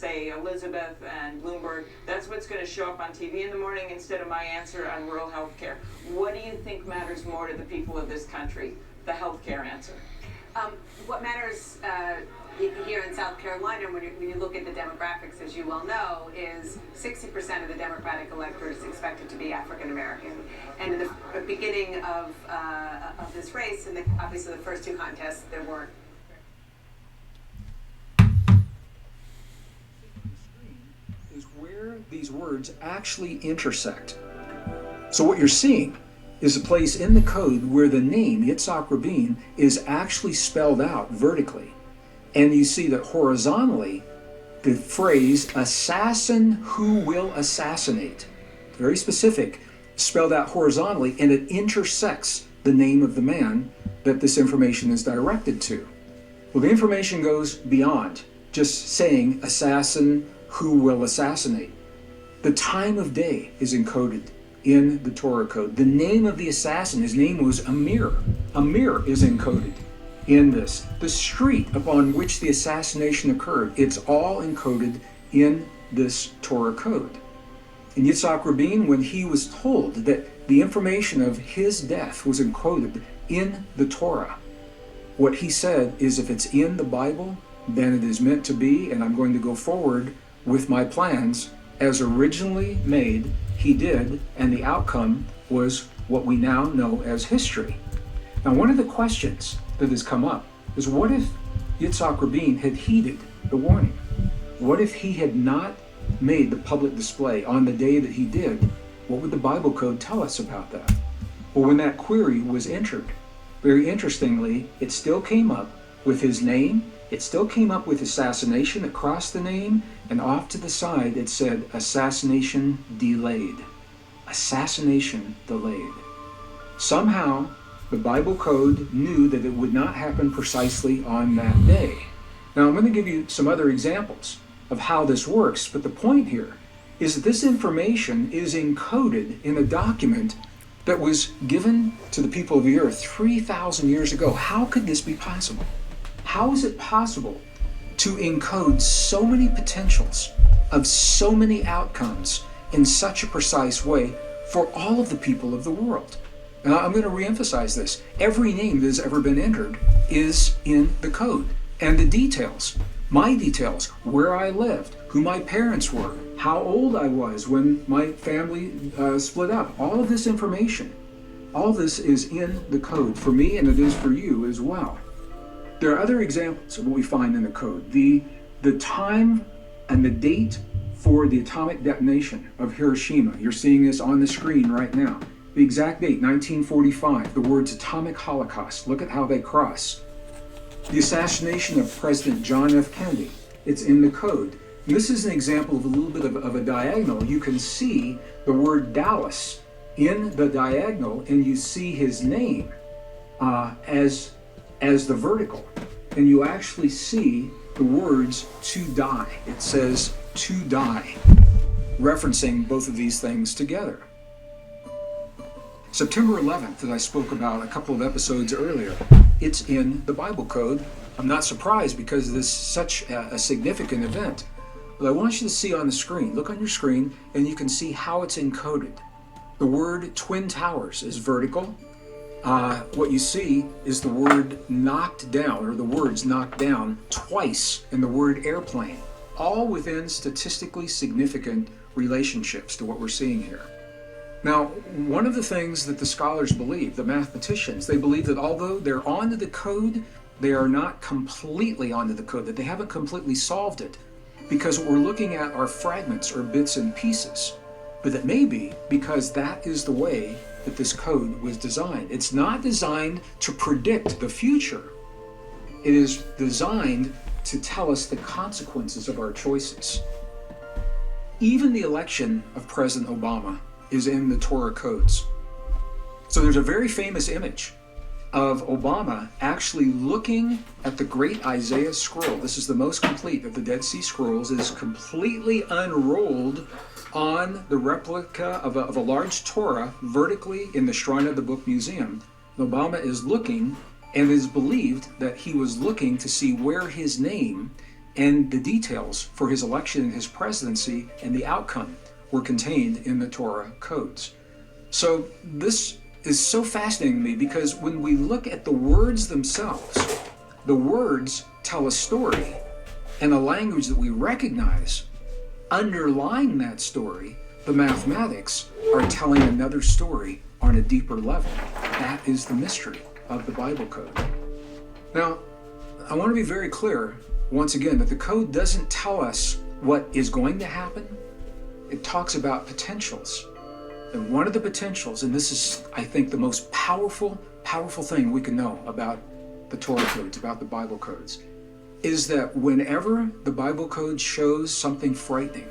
say Elizabeth and Bloomberg, that's what's going to show up on TV in the morning instead of my answer on rural health care. What do you think matters more to the people of this country? The health care answer. What matters here in South Carolina, when you look at the demographics, as you well know, is 60% of the Democratic electorate is expected to be African American. And in the beginning of this race, and obviously the first two contests, there weren't. Is where these words actually intersect. So what you're seeing is a place in the code where the name Yitzhak Rabin is actually spelled out vertically. And you see that horizontally, the phrase assassin who will assassinate, very specific, spelled out horizontally, and it intersects the name of the man that this information is directed to. Well, the information goes beyond just saying assassin who will assassinate. The time of day is encoded in the Torah code. The name of the assassin, his name was Amir. Amir is encoded in this. The street upon which the assassination occurred, it's all encoded in this Torah code. And Yitzhak Rabin, when he was told that the information of his death was encoded in the Torah, what he said is, if it's in the Bible, then it is meant to be, and I'm going to go forward with my plans as originally made. He did, and the outcome was what we now know as history. Now, one of the questions that has come up is, what if Yitzhak Rabin had heeded the warning? What if he had not made the public display on the day that he did? What would the Bible code tell us about that? Well, when that query was entered, very interestingly, it still came up with his name. It still came up with assassination across the name, and off to the side it said assassination delayed. Assassination delayed. Somehow the Bible code knew that it would not happen precisely on that day. Now I'm going to give you some other examples of how this works, but the point here is that this information is encoded in a document that was given to the people of the earth 3,000 years ago. How could this be possible? How is it possible to encode so many potentials of so many outcomes in such a precise way for all of the people of the world? And I'm going to reemphasize this. Every name that has ever been entered is in the code. And the details, my details, where I lived, who my parents were, how old I was when my family split up, all of this information, all this is in the code for me, and it is for you as well. There are other examples of what we find in the code. The time and the date for the atomic detonation of Hiroshima. You're seeing this on the screen right now. The exact date, 1945, the words atomic holocaust. Look at how they cross. The assassination of President John F. Kennedy. It's in the code. And this is an example of a little bit of a diagonal. You can see the word Dallas in the diagonal, and you see his name as the vertical, and you actually see the words to die. It says to die, referencing both of these things together. September 11th, that I spoke about a couple of episodes earlier, it's in the Bible code. I'm not surprised because this is such a significant event. But I want you to see on the screen, look on your screen, and you can see how it's encoded. The word Twin Towers is vertical. What you see is the word knocked down, or the words knocked down twice in the word airplane, all within statistically significant relationships to what we're seeing here. Now, one of the things that the scholars believe, the mathematicians, they believe that although they're onto the code, they are not completely onto the code, that they haven't completely solved it, because what we're looking at are fragments or bits and pieces. But that may be because that is the way that this code was designed. It's not designed to predict the future. It is designed to tell us the consequences of our choices. Even the election of President Obama is in the Torah codes. So there's a very famous image of Obama actually looking at the great Isaiah scroll. This is the most complete of the Dead Sea Scrolls. It is completely unrolled on the replica of a large Torah vertically in the Shrine of the Book Museum. Obama is looking, and it is believed that he was looking to see where his name and the details for his election and his presidency and the outcome were contained in the Torah codes. So this is so fascinating to me because when we look at the words themselves, the words tell a story and a language that we recognize. Underlying that story, the mathematics are telling another story on a deeper level. That is the mystery of the Bible code. Now, I want to be very clear, once again, that the code doesn't tell us what is going to happen. It talks about potentials. And one of the potentials, and this is, I think, the most powerful thing we can know about the Torah codes, about the Bible codes, is that whenever the Bible code shows something frightening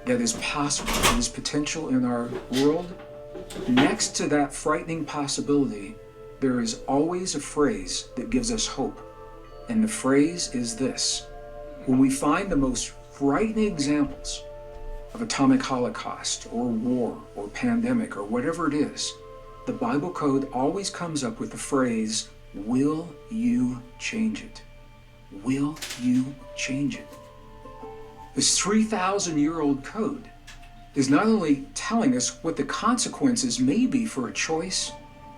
that is possible, that is potential in our world, next to that frightening possibility, there is always a phrase that gives us hope. And the phrase is this: when we find the most frightening examples of atomic holocaust or war or pandemic or whatever it is, the Bible code always comes up with the phrase, will you change it? Will you change it? This 3,000-year-old code is not only telling us what the consequences may be for a choice,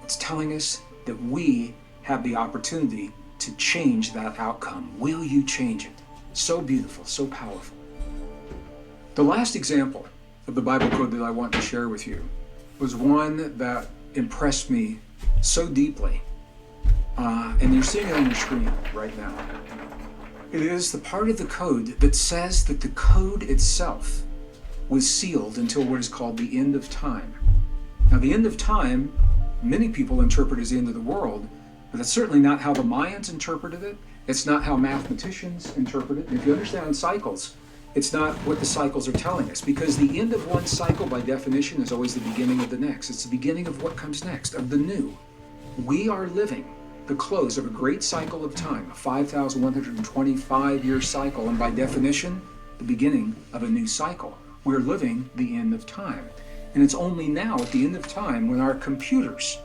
it's telling us that we have the opportunity to change that outcome. Will you change it? So beautiful, so powerful. The last example of the Bible code that I want to share with you was one that impressed me so deeply. And you're seeing it on your screen right now. It is the part of the code that says that the code itself was sealed until what is called the end of time. Now, the end of time, many people interpret as the end of the world, but that's certainly not how the Mayans interpreted it. It's not how mathematicians interpret it. And if you understand cycles, it's not what the cycles are telling us, because the end of one cycle, by definition, is always the beginning of the next. It's the beginning of what comes next, of the new. We are living the close of a great cycle of time, a 5,125-year cycle, and by definition, the beginning of a new cycle. We're living the end of time. And it's only now, at the end of time, when our computers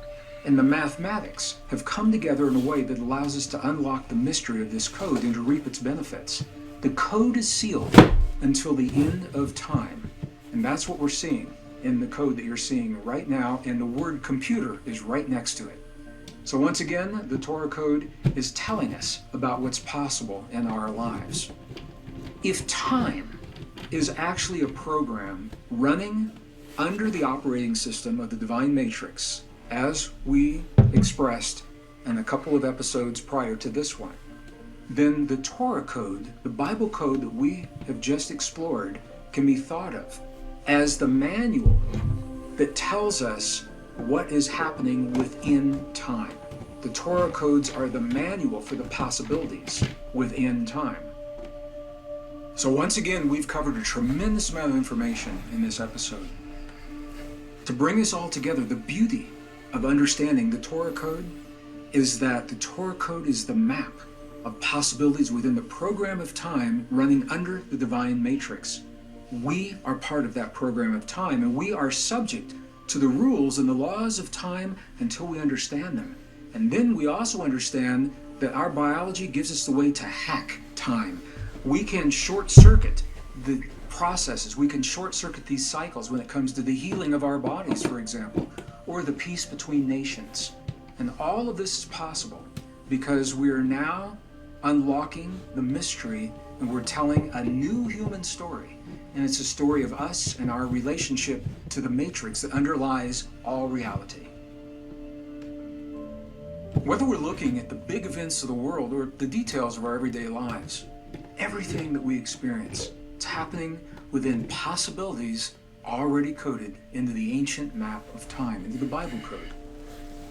and the mathematics have come together in a way that allows us to unlock the mystery of this code and to reap its benefits. The code is sealed until the end of time. And that's what we're seeing in the code that you're seeing right now, and the word computer is right next to it. So once again, the Torah code is telling us about what's possible in our lives. If time is actually a program running under the operating system of the divine matrix, as we expressed in a couple of episodes prior to this one, then the Torah code, the Bible code that we have just explored, can be thought of as the manual that tells us what is happening within time. The Torah codes are the manual for the possibilities within time. So once again, we've covered a tremendous amount of information in this episode. To bring us all together, the beauty of understanding the Torah code is that the Torah code is the map of possibilities within the program of time running under the divine matrix. We are part of that program of time, and we are subject to the rules and the laws of time until we understand them. And then we also understand that our biology gives us the way to hack time. We can short circuit the processes. We can short circuit these cycles when it comes to the healing of our bodies, for example, or the peace between nations. And all of this is possible because we are now unlocking the mystery, and we're telling a new human story. And it's a story of us and our relationship to the matrix that underlies all reality. Whether we're looking at the big events of the world or the details of our everyday lives, everything that we experience, it's happening within possibilities already coded into the ancient map of time, into the Bible code.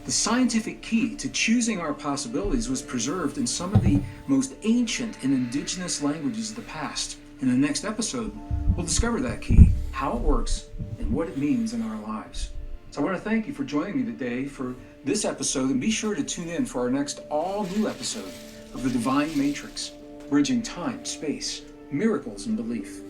The scientific key to choosing our possibilities was preserved in some of the most ancient and indigenous languages of the past. In the next episode, we'll discover that key, how it works, and what it means in our lives. So I want to thank you for joining me today for this episode, and be sure to tune in for our next all-new episode of The Divine Matrix, bridging time, space, miracles, and belief.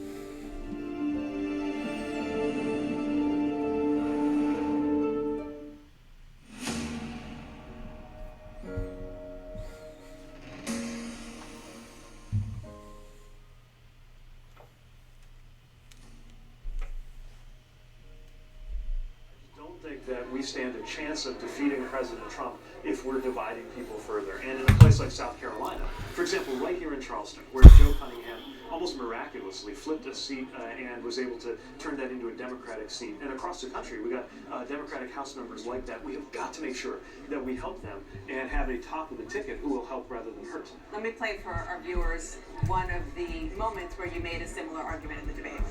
that we stand a chance of defeating President Trump if we're dividing people further. And in a place like South Carolina, for example, right here in Charleston, where Joe Cunningham almost miraculously flipped a seat and was able to turn that into a Democratic seat. And across the country, we got Democratic House members like that. We have got to make sure that we help them and have a top of the ticket who will help rather than hurt. Let me play for our viewers one of the moments where you made a similar argument in the debate.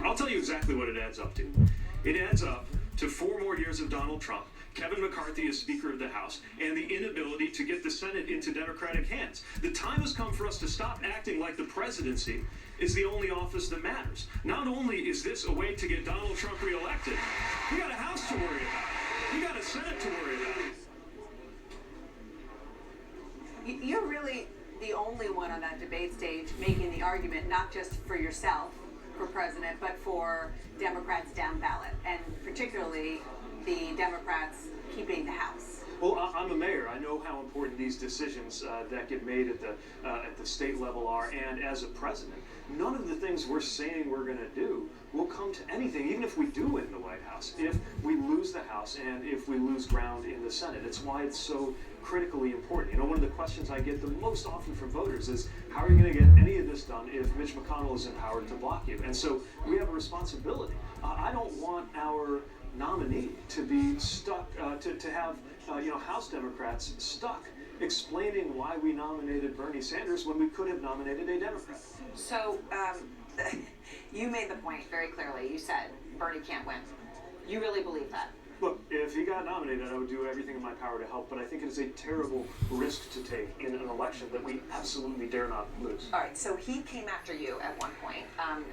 I'll tell you exactly what it adds up to. It adds up to 4 more years of Donald Trump, Kevin McCarthy as Speaker of the House, and the inability to get the Senate into Democratic hands. The time has come for us to stop acting like the presidency is the only office that matters. Not only is this a way to get Donald Trump reelected, we got a House to worry about. We got a Senate to worry about. You're really the only one on that debate stage making the argument, not just for yourself, for president, but for Democrats down ballot, and particularly the Democrats keeping the House. Well, I'm a mayor. I know how important these decisions that get made at the state level are, and as a president, none of the things we're saying we're going to do will come to anything, even if we do win the White House, if we lose the House and if we lose ground in the Senate. It's why it's so critically important. You know, one of the questions I get the most often from voters is, how are you going to get any of this done if Mitch McConnell is empowered to block you? And so we have a responsibility. I don't want our nominee to be stuck, to have House Democrats stuck explaining why we nominated Bernie Sanders when we could have nominated a Democrat. So, you made the point very clearly. You said Bernie can't win. You really believe that? Look, if he got nominated, I would do everything in my power to help, but I think it is a terrible risk to take in an election that we absolutely dare not lose. All right, so he came after you at one point,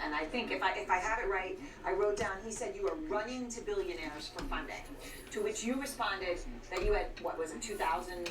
and I think if I have it right, I wrote down, he said you were running to billionaires for funding, to which you responded that you had, what was it, 2,000?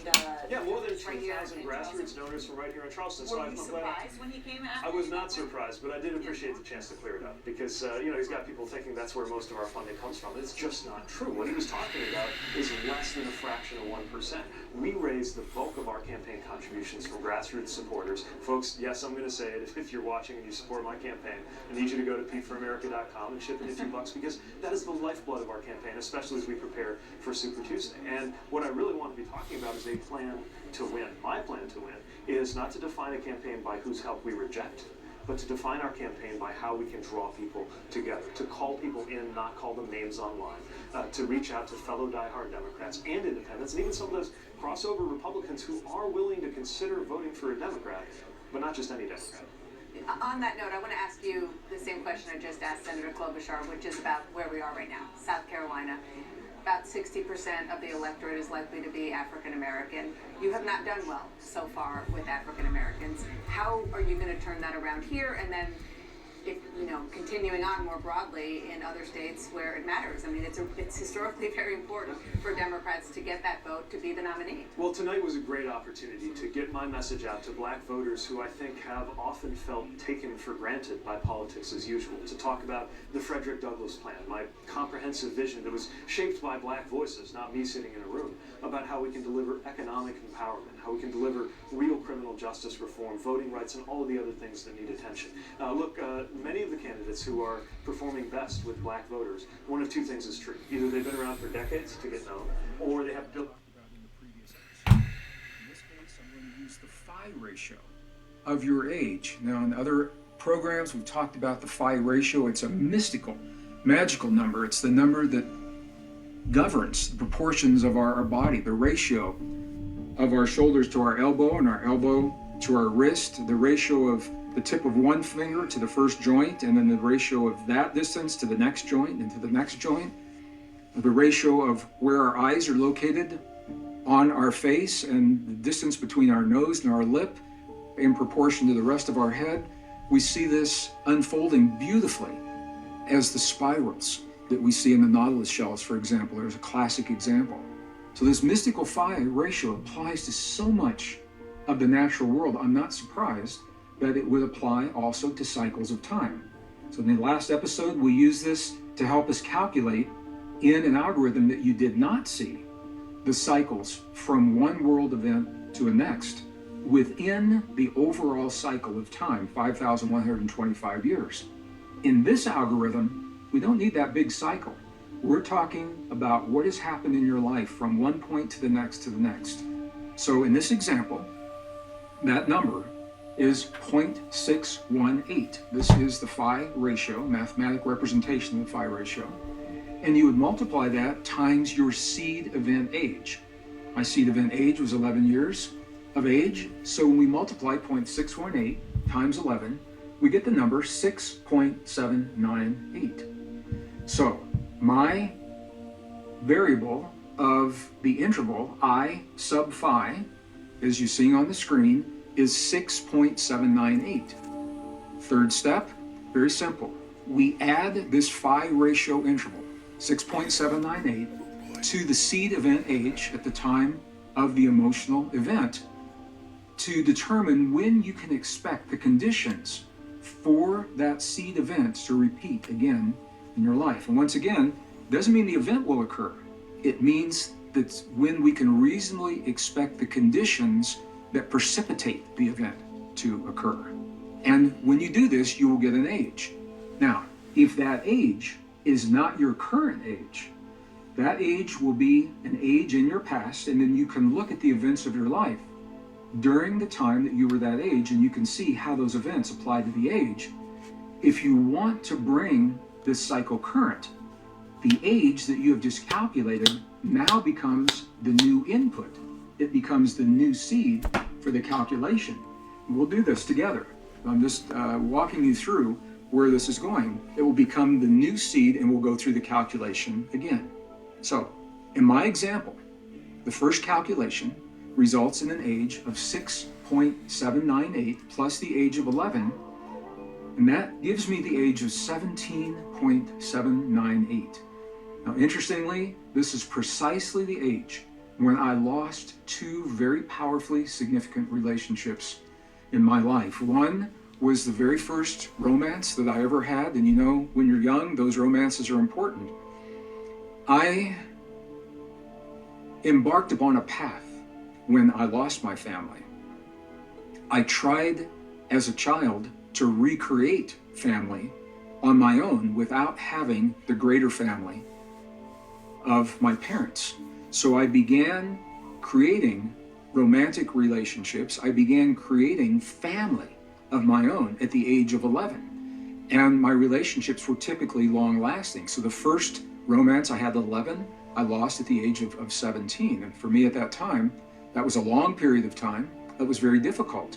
Yeah, more than right here 2,000 in grassroots donors from right here in Charleston. Were you surprised when he came after I was you? not surprised, but I did appreciate the chance to clear it up because, he's got people thinking that's where most of our funding comes from. It's just not true. What he was talking about is less than a fraction of 1%. We raised the bulk of our campaign contributions from grassroots supporters. Folks, yes, I'm going to say it. If you're watching and you support my campaign, I need you to go to PeteForAmerica.com and chip in a few bucks because that is the lifeblood of our campaign, especially as we prepare for Super Tuesday. And what I really want to be talking about is a plan to win. My plan to win is not to define a campaign by whose help we reject, but to define our campaign by how we can draw people together, to call people in, not call them names online, to reach out to fellow diehard Democrats and independents, and even some of those crossover Republicans who are willing to consider voting for a Democrat, but not just any Democrat. On that note, I want to ask you the same question I just asked Senator Klobuchar, which is about where we are right now, South Carolina. About 60% of the electorate is likely to be African American. You have not done well so far with African Americans. How are you going to turn that around here? And then, if continuing on more broadly in other states where it matters. I mean, it's historically very important for Democrats to get that vote to be the nominee. Well, tonight was a great opportunity to get my message out to black voters who I think have often felt taken for granted by politics as usual, to talk about the Frederick Douglass Plan, my comprehensive vision that was shaped by black voices, not me sitting in a room, about how we can deliver economic empowerment, how we can deliver real criminal justice reform, voting rights, and all of the other things that need attention. Many of the candidates who are performing best with black voters, one of two things is true. Either they've been around for decades to get known, or they have built... In this case, I'm going to use the phi ratio of your age. Now, in other programs, we've talked about the phi ratio. It's a mystical, magical number. It's the number that governs the proportions of our body, the ratio of our shoulders to our elbow and our elbow to our wrist, the ratio of the tip of one finger to the first joint, and then the ratio of that distance to the next joint and to the next joint, the ratio of where our eyes are located on our face and the distance between our nose and our lip in proportion to the rest of our head. We see this unfolding beautifully as the spirals that we see in the nautilus shells, for example. There's a classic example. So this mystical phi ratio applies to so much of the natural world. I'm not surprised that it would apply also to cycles of time. So in the last episode, we used this to help us calculate in an algorithm that you did not see the cycles from one world event to a next within the overall cycle of time, 5,125 years. In this algorithm, We don't need that big cycle. We're talking about what has happened in your life from one point to the next to the next. So in this example, that number is 0.618. This is the phi ratio, mathematical representation of the phi ratio. And you would multiply that times your seed event age. My seed event age was 11 years of age. So when we multiply 0.618 times 11, we get the number 6.798. So my variable of the interval I sub phi, as you're seeing on the screen, is 6.798. Third step, very simple. We add this phi ratio interval, 6.798, to the seed event age at the time of the emotional event to determine when you can expect the conditions for that seed event to repeat again in your life. And once again, doesn't mean the event will occur. It means that when we can reasonably expect the conditions that precipitate the event to occur. And when you do this, you will get an age. Now, if that age is not your current age, that age will be an age in your past, and then you can look at the events of your life during the time that you were that age, and you can see how those events apply to the age. If you want to bring this cycle current, the age that you have just calculated now becomes the new input. It becomes the new seed for the calculation. We'll do this together. I'm just walking you through where this is going. It will become the new seed, and we'll go through the calculation again. So, in my example, the first calculation results in an age of 6.798 plus the age of 11, and that gives me the age of 17.798. Now, interestingly, this is precisely the age when I lost two very powerfully significant relationships in my life. One was the very first romance that I ever had, and you know, when you're young, those romances are important. I embarked upon a path when I lost my family. I tried as a child to recreate family on my own without having the greater family of my parents. So I began creating romantic relationships. I began creating family of my own at the age of 11. And my relationships were typically long lasting. So the first romance I had at 11, I lost at the age of 17. And for me at that time, that was a long period of time. That was very difficult.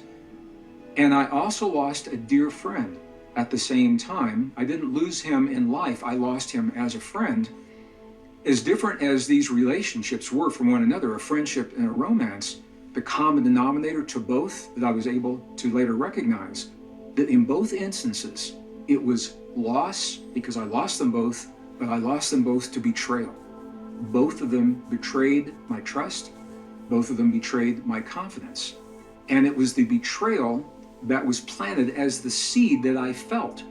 And I also lost a dear friend at the same time. I didn't lose him in life. I lost him as a friend. As different as these relationships were from one another, a friendship and a romance, the common denominator to both that I was able to later recognize, that in both instances, it was loss because I lost them both, but I lost them both to betrayal. Both of them betrayed my trust. Both of them betrayed my confidence. And it was the betrayal that was planted as the seed that I felt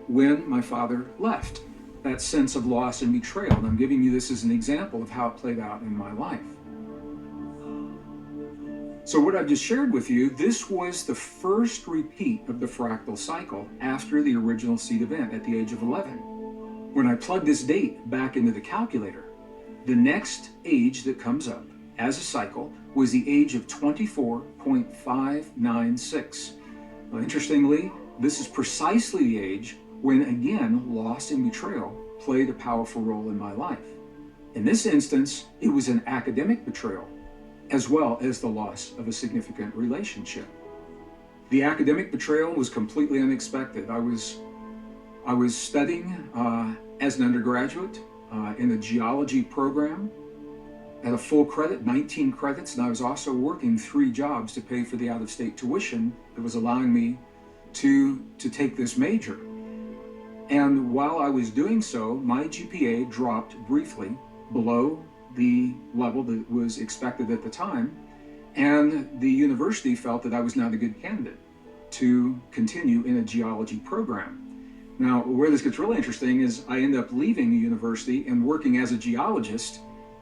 when my father left. That sense of loss and betrayal. And I'm giving you this as an example of how it played out in my life. So what I've just shared with you, this was the first repeat of the fractal cycle after the original seed event at the age of 11. When I plug this date back into the calculator, the next age that comes up as a cycle was the age of 24.596. Well, interestingly, this is precisely the age when, again, loss and betrayal played a powerful role in my life. In this instance, it was an academic betrayal, as well as the loss of a significant relationship. The academic betrayal was completely unexpected. I was studying as an undergraduate in a geology program at a full credit, 19 credits, and I was also working 3 jobs to pay for the out-of-state tuition that was allowing me to take this major. And while I was doing so, my GPA dropped briefly below the level that was expected at the time, and the university felt that I was not a good candidate to continue in a geology program. Now, where this gets really interesting is I end up leaving the university and working as a geologist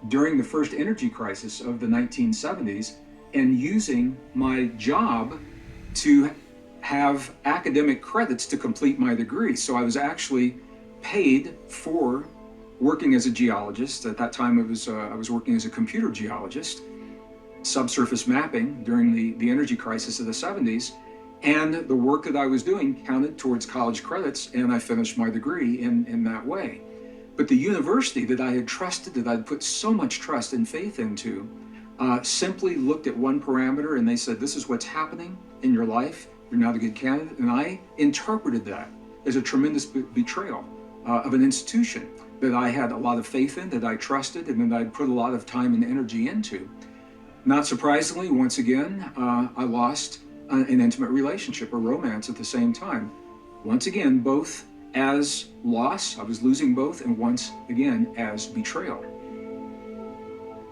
during the first energy crisis of the 1970s and using my job to have academic credits to complete my degree. So I was actually paid for working as a geologist. At that time, I was working as a computer geologist, subsurface mapping during the energy crisis of the 70s. And the work that I was doing counted towards college credits, and I finished my degree in that way. But the university that I had trusted, that I'd put so much trust and faith into, simply looked at one parameter and they said, this is what's happening in your life. You're not a good candidate. And I interpreted that as a tremendous betrayal of an institution that I had a lot of faith in, that I trusted, and that I'd put a lot of time and energy into. Not surprisingly, once again, I lost an intimate relationship, a romance at the same time. Once again, both as loss, I was losing both, and once again as betrayal.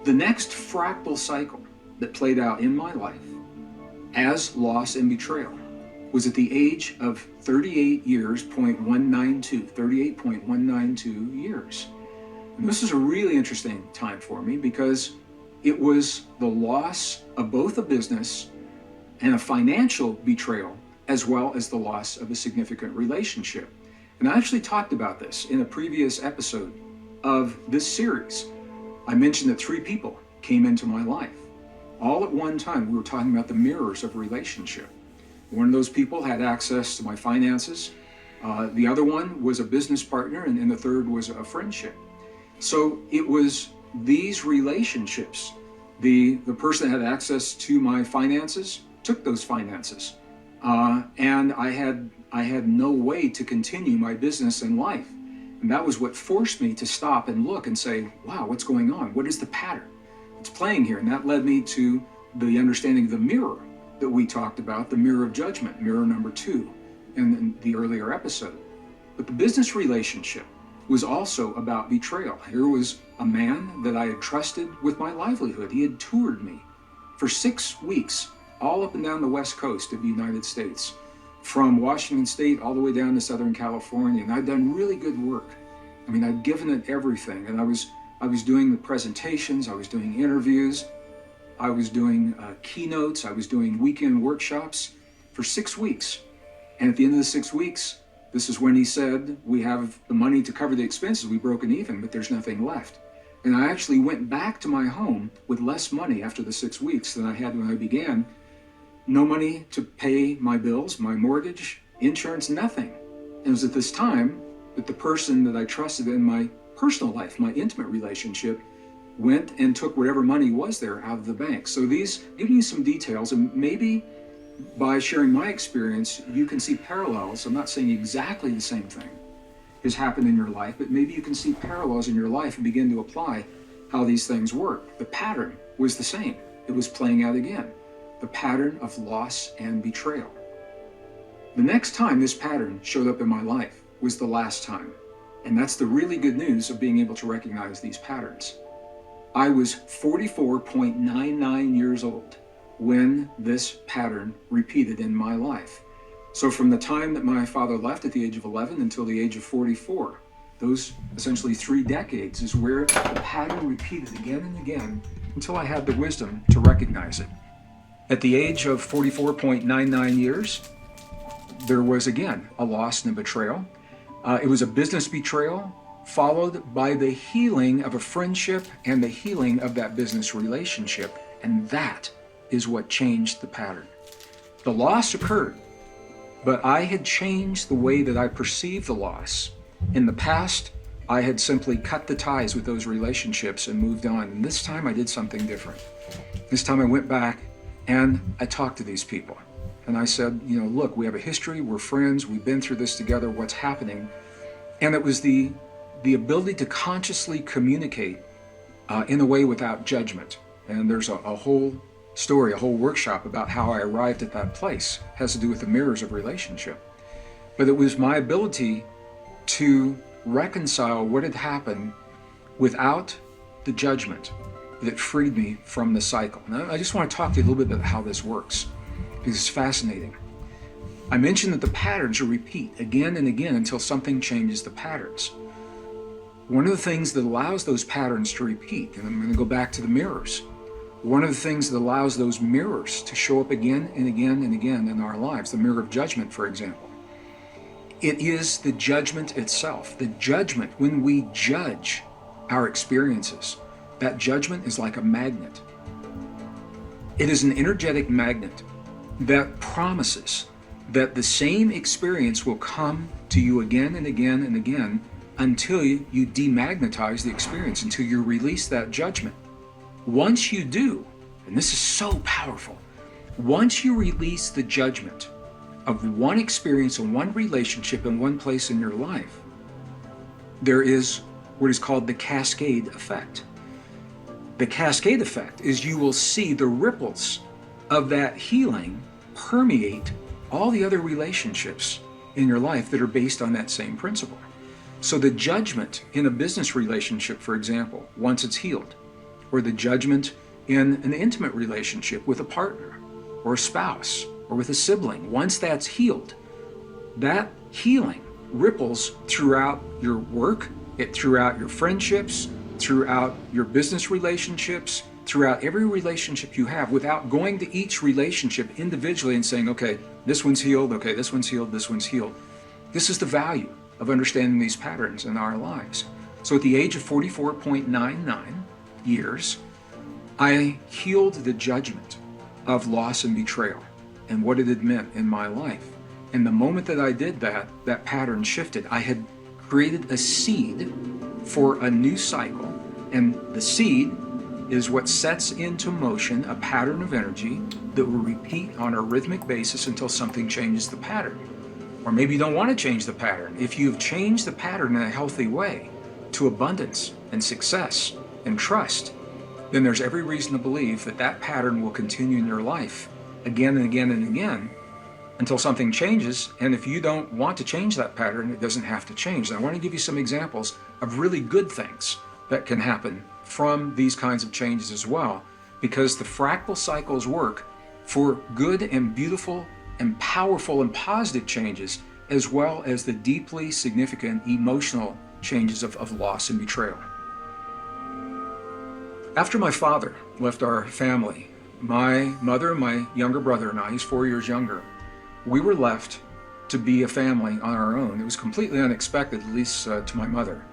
The next fractal cycle that played out in my life as loss and betrayal was at the age of 38 years, 38.192 years. And this is a really interesting time for me because it was the loss of both a business and a financial betrayal, as well as the loss of a significant relationship. And I actually talked about this in a previous episode of this series. I mentioned that 3 people came into my life. All at one time, we were talking about the mirrors of relationship. One of those people had access to my finances. The other one was a business partner, and the third was a friendship. So it was these relationships. The person that had access to my finances took those finances, and I had no way to continue my business and life. And that was what forced me to stop and look and say, wow, what's going on? What is the pattern that's playing here? And that led me to the understanding of the mirror that we talked about, the mirror of judgment, mirror number 2 in the earlier episode. But the business relationship was also about betrayal. Here was a man that I had trusted with my livelihood. He had toured me for 6 weeks, all up and down the West Coast of the United States, from Washington State all the way down to Southern California. And I'd done really good work. I mean, I'd given it everything. And I was doing the presentations, I was doing interviews, I was doing keynotes, I was doing weekend workshops for 6 weeks. And at the end of the 6 weeks, this is when he said, we have the money to cover the expenses, we've broken even, but there's nothing left. And I actually went back to my home with less money after the 6 weeks than I had when I began. No money to pay my bills, my mortgage, insurance, nothing. And it was at this time that the person that I trusted in my personal life, my intimate relationship, went and took whatever money was there out of the bank. So these giving you some details, and maybe by sharing my experience, you can see parallels. I'm not saying exactly the same thing has happened in your life, but maybe you can see parallels in your life and begin to apply how these things work. The pattern was the same. It was playing out again. The pattern of loss and betrayal. The next time this pattern showed up in my life was the last time. And that's the really good news of being able to recognize these patterns. I was 44.99 years old when this pattern repeated in my life. So from the time that my father left at the age of 11 until the age of 44, those essentially 3 decades is where the pattern repeated again and again until I had the wisdom to recognize it. At the age of 44.99 years, there was again a loss and a betrayal. It was a business betrayal followed by the healing of a friendship and the healing of that business relationship. And that is what changed the pattern. The loss occurred, but I had changed the way that I perceived the loss. In the past, I had simply cut the ties with those relationships and moved on. And this time I did something different. This time I went back and I talked to these people. And I said, look, we have a history, we're friends, we've been through this together, what's happening? And it was the ability to consciously communicate in a way without judgment. And there's a whole story, a whole workshop about how I arrived at that place. It has to do with the mirrors of relationship. But it was my ability to reconcile what had happened without the judgment that freed me from the cycle. Now, I just want to talk to you a little bit about how this works, because it's fascinating. I mentioned that the patterns will repeat again and again until something changes the patterns. One of the things that allows those patterns to repeat, and I'm going to go back to the mirrors, one of the things that allows those mirrors to show up again and again and again in our lives, the mirror of judgment, for example, It is the judgment itself. The judgment, when we judge our experiences, that judgment is like a magnet. It is an energetic magnet that promises that the same experience will come to you again and again and again until you demagnetize the experience, until you release that judgment. Once you do, and this is so powerful, once you release the judgment of one experience and one relationship in one place in your life, there is what is called the cascade effect. The cascade effect is you will see the ripples of that healing permeate all the other relationships in your life that are based on that same principle. So the judgment in a business relationship, for example, once it's healed, or the judgment in an intimate relationship with a partner or a spouse or with a sibling, once that's healed, that healing ripples throughout your work, throughout your friendships, throughout your business relationships, throughout every relationship you have, without going to each relationship individually and saying, okay, this one's healed, okay, this one's healed, this one's healed. This is the value of understanding these patterns in our lives. So at the age of 44.99 years, I healed the judgment of loss and betrayal and what it had meant in my life. And the moment that I did that, that pattern shifted. I had created a seed for a new cycle, and the seed is what sets into motion a pattern of energy that will repeat on a rhythmic basis until something changes the pattern. Or maybe you don't want to change the pattern. If you've changed the pattern in a healthy way to abundance and success and trust, then there's every reason to believe that that pattern will continue in your life again and again and again until something changes. And if you don't want to change that pattern, it doesn't have to change. And I want to give you some examples of really good things that can happen from these kinds of changes as well, because the fractal cycles work for good and beautiful and powerful and positive changes, as well as the deeply significant emotional changes of loss and betrayal. After my father left our family, my mother and my younger brother and I, he's 4 years younger, we were left to be a family on our own. It was completely unexpected, at least to my mother.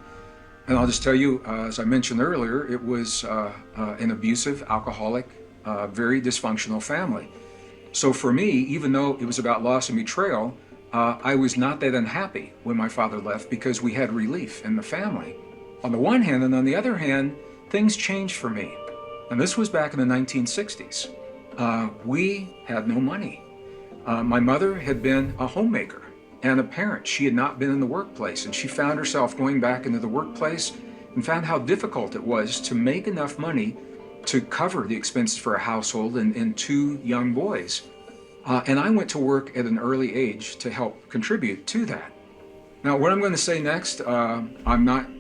And I'll just tell you, as I mentioned earlier, it was an abusive, alcoholic, very dysfunctional family. So for me, even though it was about loss and betrayal, I was not that unhappy when my father left because we had relief in the family. On the one hand, and on the other hand, things changed for me. And this was back in the 1960s. We had no money. My mother had been a homemaker and a parent. She had not been in the workplace, and she found herself going back into the workplace and found how difficult it was to make enough money to cover the expenses for a household and two young boys. And I went to work at an early age to help contribute to that. Now, what I'm going to say next, I'm not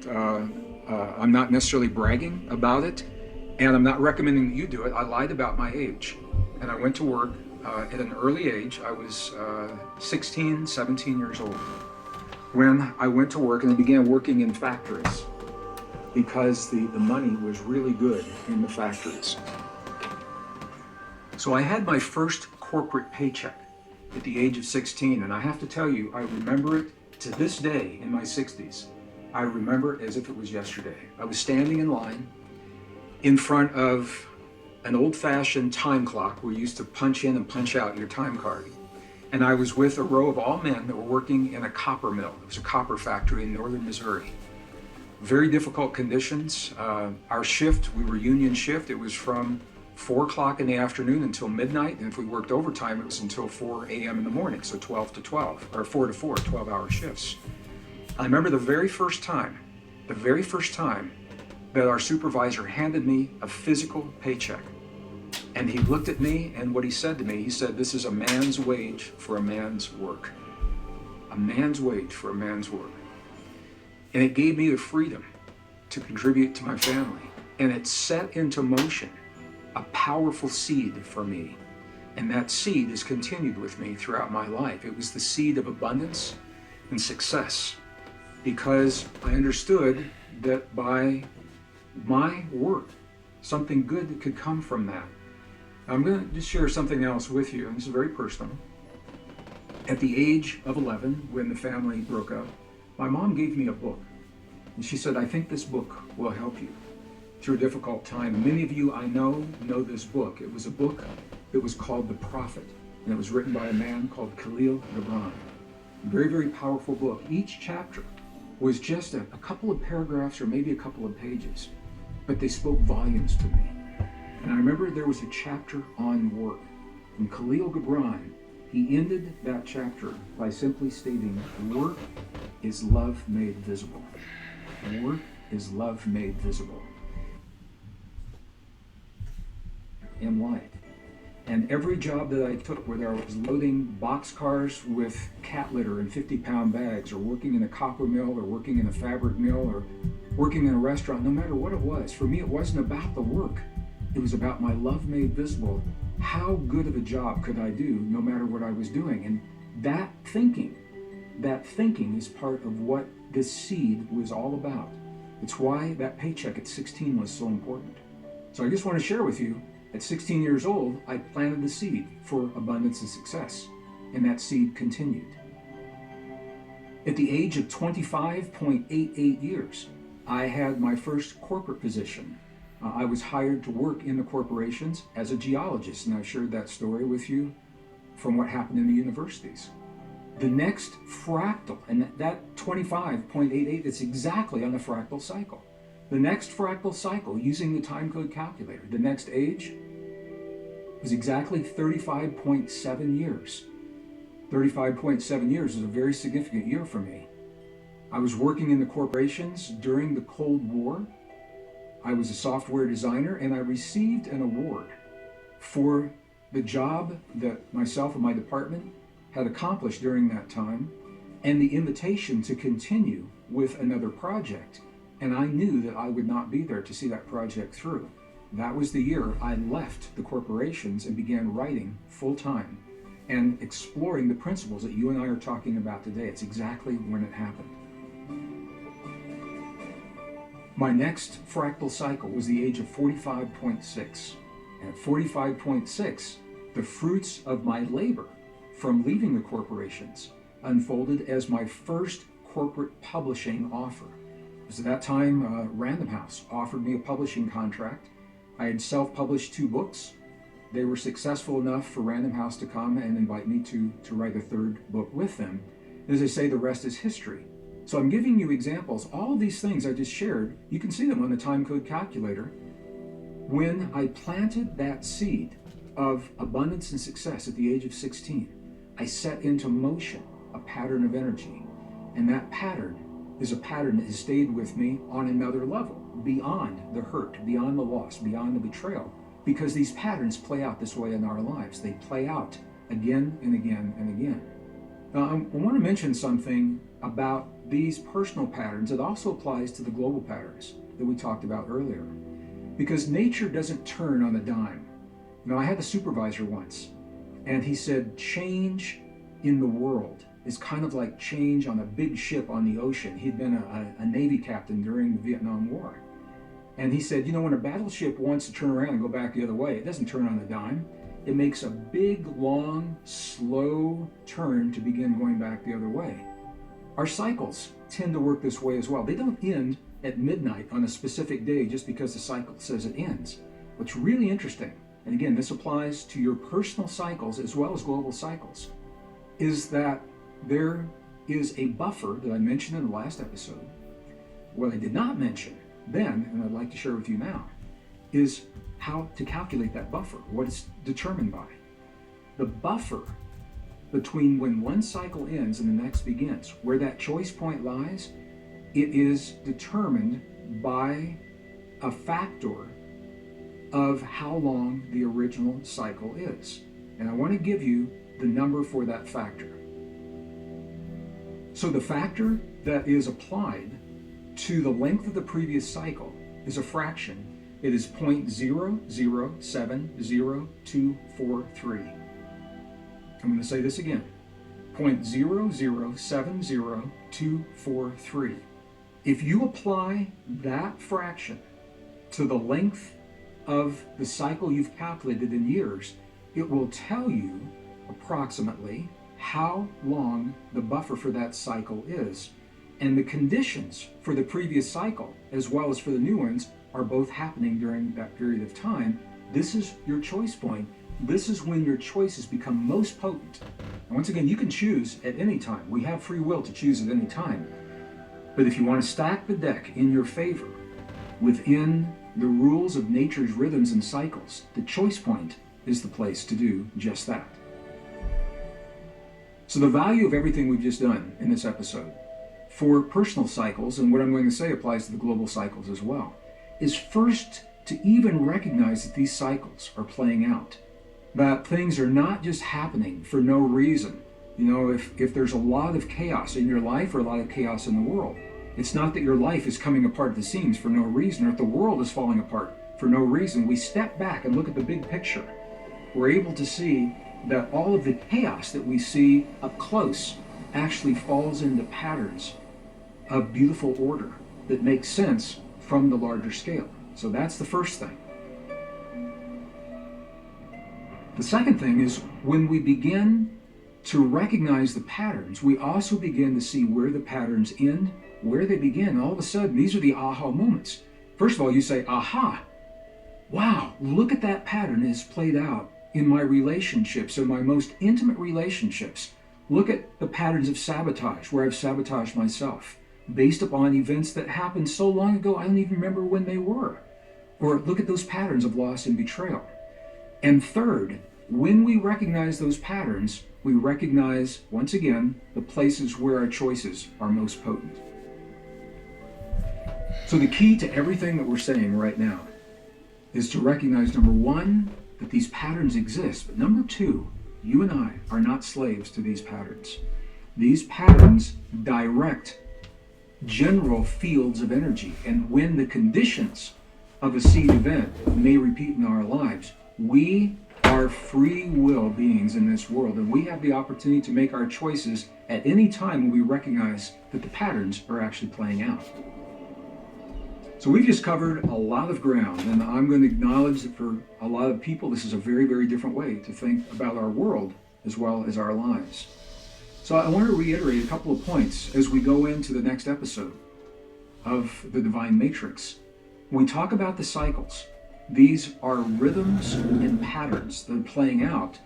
necessarily bragging about it, and I'm not recommending that you do it. I lied about my age, and I went to work at an early age. I was 16, 17 years old when I went to work, and I began working in factories because the money was really good in the factories. So I had my first corporate paycheck at the age of 16, and I have to tell you, I remember it to this day in my 60s. I remember it as if it was yesterday. I was standing in line in front of an old-fashioned time clock where you used to punch in and punch out your time card. And I was with a row of all men that were working in a copper mill. It was a copper factory in northern Missouri. Very difficult conditions. Our shift, we were union shift. It was from 4 o'clock in the afternoon until midnight. And if we worked overtime, it was until 4 a.m. in the morning. So 12 to 12, or 4 to 4, 12-hour shifts. I remember the very first time that our supervisor handed me a physical paycheck. And he looked at me, and what he said to me, he said, "This is a man's wage for a man's work." A man's wage for a man's work. And it gave me the freedom to contribute to my family. And it set into motion a powerful seed for me. And that seed has continued with me throughout my life. It was the seed of abundance and success, because I understood that by my work, something good could come from that. I'm going to just share something else with you, and this is very personal. At the age of 11, when the family broke up, my mom gave me a book. And she said, I think this book will help you through a difficult time. Many of you I know this book. It was a book that was called The Prophet, and it was written by a man called Khalil Gibran. A very, very powerful book. Each chapter was just a couple of paragraphs or maybe a couple of pages, but they spoke volumes to me. And I remember there was a chapter on work. And Khalil Gibran, he ended that chapter by simply stating, work is love made visible. Work is love made visible in life. And every job that I took, whether I was loading boxcars with cat litter in 50-pound bags, or working in a copper mill, or working in a fabric mill, or working in a restaurant, no matter what it was, for me it wasn't about the work. It was about my love made visible. How good of a job could I do no matter what I was doing? And that thinking is part of what this seed was all about. It's why that paycheck at 16 was so important. So I just want to share with you, at 16 years old, I planted the seed for abundance and success, and that seed continued. At the age of 25.88 years, I had my first corporate position. I was hired to work in the corporations as a geologist, and I've shared that story with you from what happened in the universities. The next fractal, and that 25.88, it's exactly on the fractal cycle. The next fractal cycle, using the time code calculator, the next age was exactly 35.7 years. 35.7 years is a very significant year for me. I was working in the corporations during the Cold War. I was a software designer, and I received an award for the job that myself and my department had accomplished during that time, and the invitation to continue with another project. And I knew that I would not be there to see that project through. That was the year I left the corporations and began writing full-time and exploring the principles that you and I are talking about today. It's exactly when it happened. My next fractal cycle was the age of 45.6. And at 45.6, the fruits of my labor from leaving the corporations unfolded as my first corporate publishing offer. At that time, Random House offered me a publishing contract. I had self-published 2 books. They were successful enough for Random House to come and invite me to write a 3rd book with them. As I say, the rest is history. So I'm giving you examples. All of these things I just shared, you can see them on the time code calculator. When I planted that seed of abundance and success at the age of 16, I set into motion a pattern of energy. And that pattern is a pattern that has stayed with me on another level, beyond the hurt, beyond the loss, beyond the betrayal. Because these patterns play out this way in our lives. They play out again and again and again. Now, I want to mention something about these personal patterns that also applies to the global patterns that we talked about earlier. Because nature doesn't turn on a dime. I had a supervisor once, and he said, change in the world is kind of like change on a big ship on the ocean. He'd been a Navy captain during the Vietnam War. And he said, when a battleship wants to turn around and go back the other way, it doesn't turn on a dime. It makes a big, long, slow turn to begin going back the other way. Our cycles tend to work this way as well. They don't end at midnight on a specific day just because the cycle says it ends. What's really interesting, and again, this applies to your personal cycles as well as global cycles, is that there is a buffer that I mentioned in the last episode. What I did not mention then, and I'd like to share with you now, is how to calculate that buffer, what it's determined by. The buffer between when one cycle ends and the next begins, where that choice point lies, it is determined by a factor of how long the original cycle is. And I want to give you the number for that factor. So the factor that is applied to the length of the previous cycle is a fraction. It is 0.0070243. I'm going to say this again. 0.0070243. If you apply that fraction to the length of the cycle you've calculated in years, it will tell you approximately how long the buffer for that cycle is. And the conditions for the previous cycle, as well as for the new ones, are both happening during that period of time. This is your choice point. This is when your choices become most potent. And once again, you can choose at any time. We have free will to choose at any time. But if you want to stack the deck in your favor within the rules of nature's rhythms and cycles, the choice point is the place to do just that. So the value of everything we've just done in this episode for personal cycles, and what I'm going to say applies to the global cycles as well, is first to even recognize that these cycles are playing out, that things are not just happening for no reason. You know, if there's a lot of chaos in your life or a lot of chaos in the world, it's not that your life is coming apart at the seams for no reason, or if the world is falling apart for no reason. We step back and look at the big picture. We're able to see that all of the chaos that we see up close actually falls into patterns of beautiful order that makes sense from the larger scale. So that's the first thing. The second thing is when we begin to recognize the patterns, we also begin to see where the patterns end, where they begin. All of a sudden, these are the aha moments. First of all, you say, aha, wow, look at that pattern as played out in my relationships, in my most intimate relationships. Look at the patterns of sabotage, where I've sabotaged myself, based upon events that happened so long ago, I don't even remember when they were. Or look at those patterns of loss and betrayal. And third, when we recognize those patterns, we recognize, once again, the places where our choices are most potent. So the key to everything that we're saying right now is to recognize, number one, that these patterns exist, but number two, you and I are not slaves to these patterns. These patterns direct general fields of energy, and when the conditions of a seed event may repeat in our lives, we are free will beings in this world, and we have the opportunity to make our choices at any time when we recognize that the patterns are actually playing out. So we've just covered a lot of ground, and I'm going to acknowledge that for a lot of people, this is a very, very different way to think about our world as well as our lives. So I want to reiterate a couple of points as we go into the next episode of the Divine Matrix. When we talk about the cycles, these are rhythms and patterns that are playing out.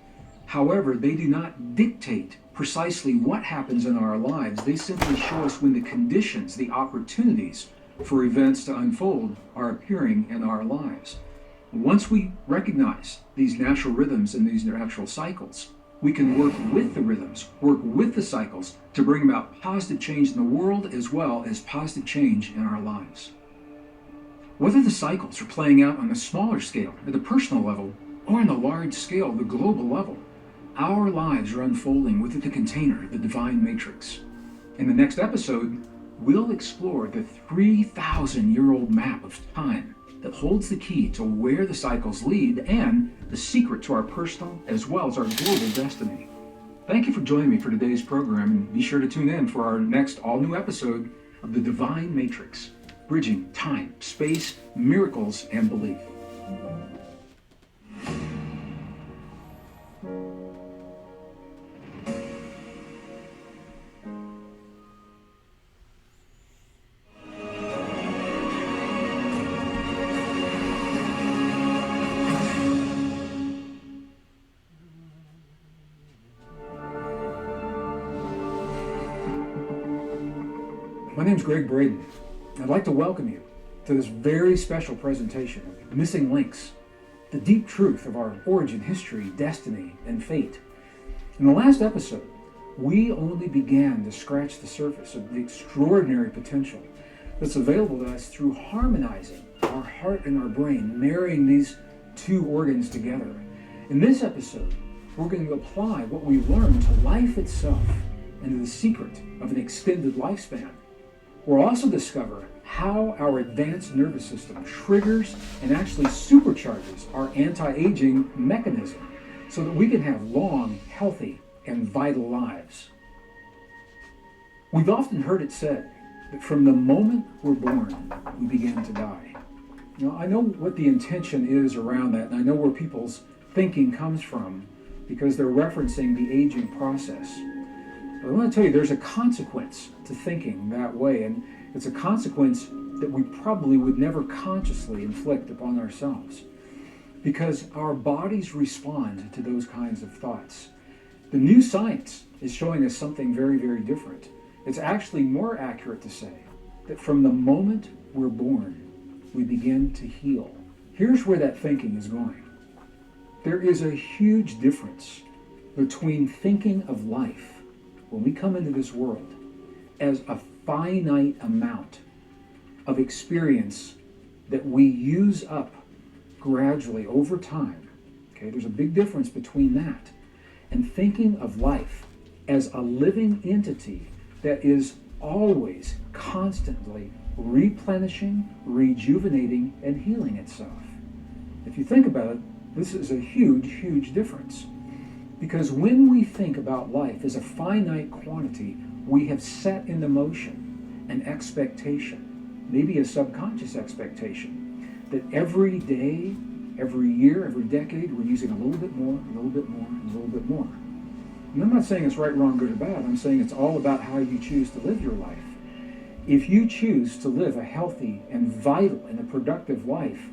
However, they do not dictate precisely what happens in our lives. They simply show us when the conditions, the opportunities for events to unfold are appearing in our lives. Once we recognize these natural rhythms and these natural cycles, we can work with the rhythms, work with the cycles to bring about positive change in the world as well as positive change in our lives. Whether the cycles are playing out on a smaller scale, at the personal level, or on the large scale, the global level, our lives are unfolding within the container, the Divine Matrix. In the next episode, we'll explore the 3,000-year-old map of time that holds the key to where the cycles lead and the secret to our personal as well as our global destiny. Thank you for joining me for today's program, and be sure to tune in for our next all-new episode of the Divine Matrix, bridging time, space, miracles, and belief. My name's Greg Braden. I'd like to welcome you to this very special presentation of Missing Links, the deep truth of our origin, history, destiny, and fate. In the last episode, we only began to scratch the surface of the extraordinary potential that's available to us through harmonizing our heart and our brain, marrying these two organs together. In this episode, we're going to apply what we've learned to life itself and to the secret of an extended lifespan. We'll also discover how our advanced nervous system triggers and actually supercharges our anti-aging mechanism so that we can have long, healthy, and vital lives. We've often heard it said that from the moment we're born, we begin to die. You know, I know what the intention is around that, and I know where people's thinking comes from, because they're referencing the aging process. But I want to tell you, there's a consequence to thinking that way, and it's a consequence that we probably would never consciously inflict upon ourselves, because our bodies respond to those kinds of thoughts. The new science is showing us something very, very different. It's actually more accurate to say that from the moment we're born, we begin to heal. Here's where that thinking is going. There is a huge difference between thinking of life when we come into this world as a finite amount of experience that we use up gradually over time. Okay, there's a big difference between that and thinking of life as a living entity that is always constantly replenishing, rejuvenating, and healing itself. If you think about it, this is a huge, huge difference. Because when we think about life as a finite quantity, we have set into motion an expectation, maybe a subconscious expectation, that every day, every year, every decade, we're using a little bit more, a little bit more, and a little bit more. And I'm not saying it's right, wrong, good, or bad. I'm saying it's all about how you choose to live your life. If you choose to live a healthy and vital and a productive life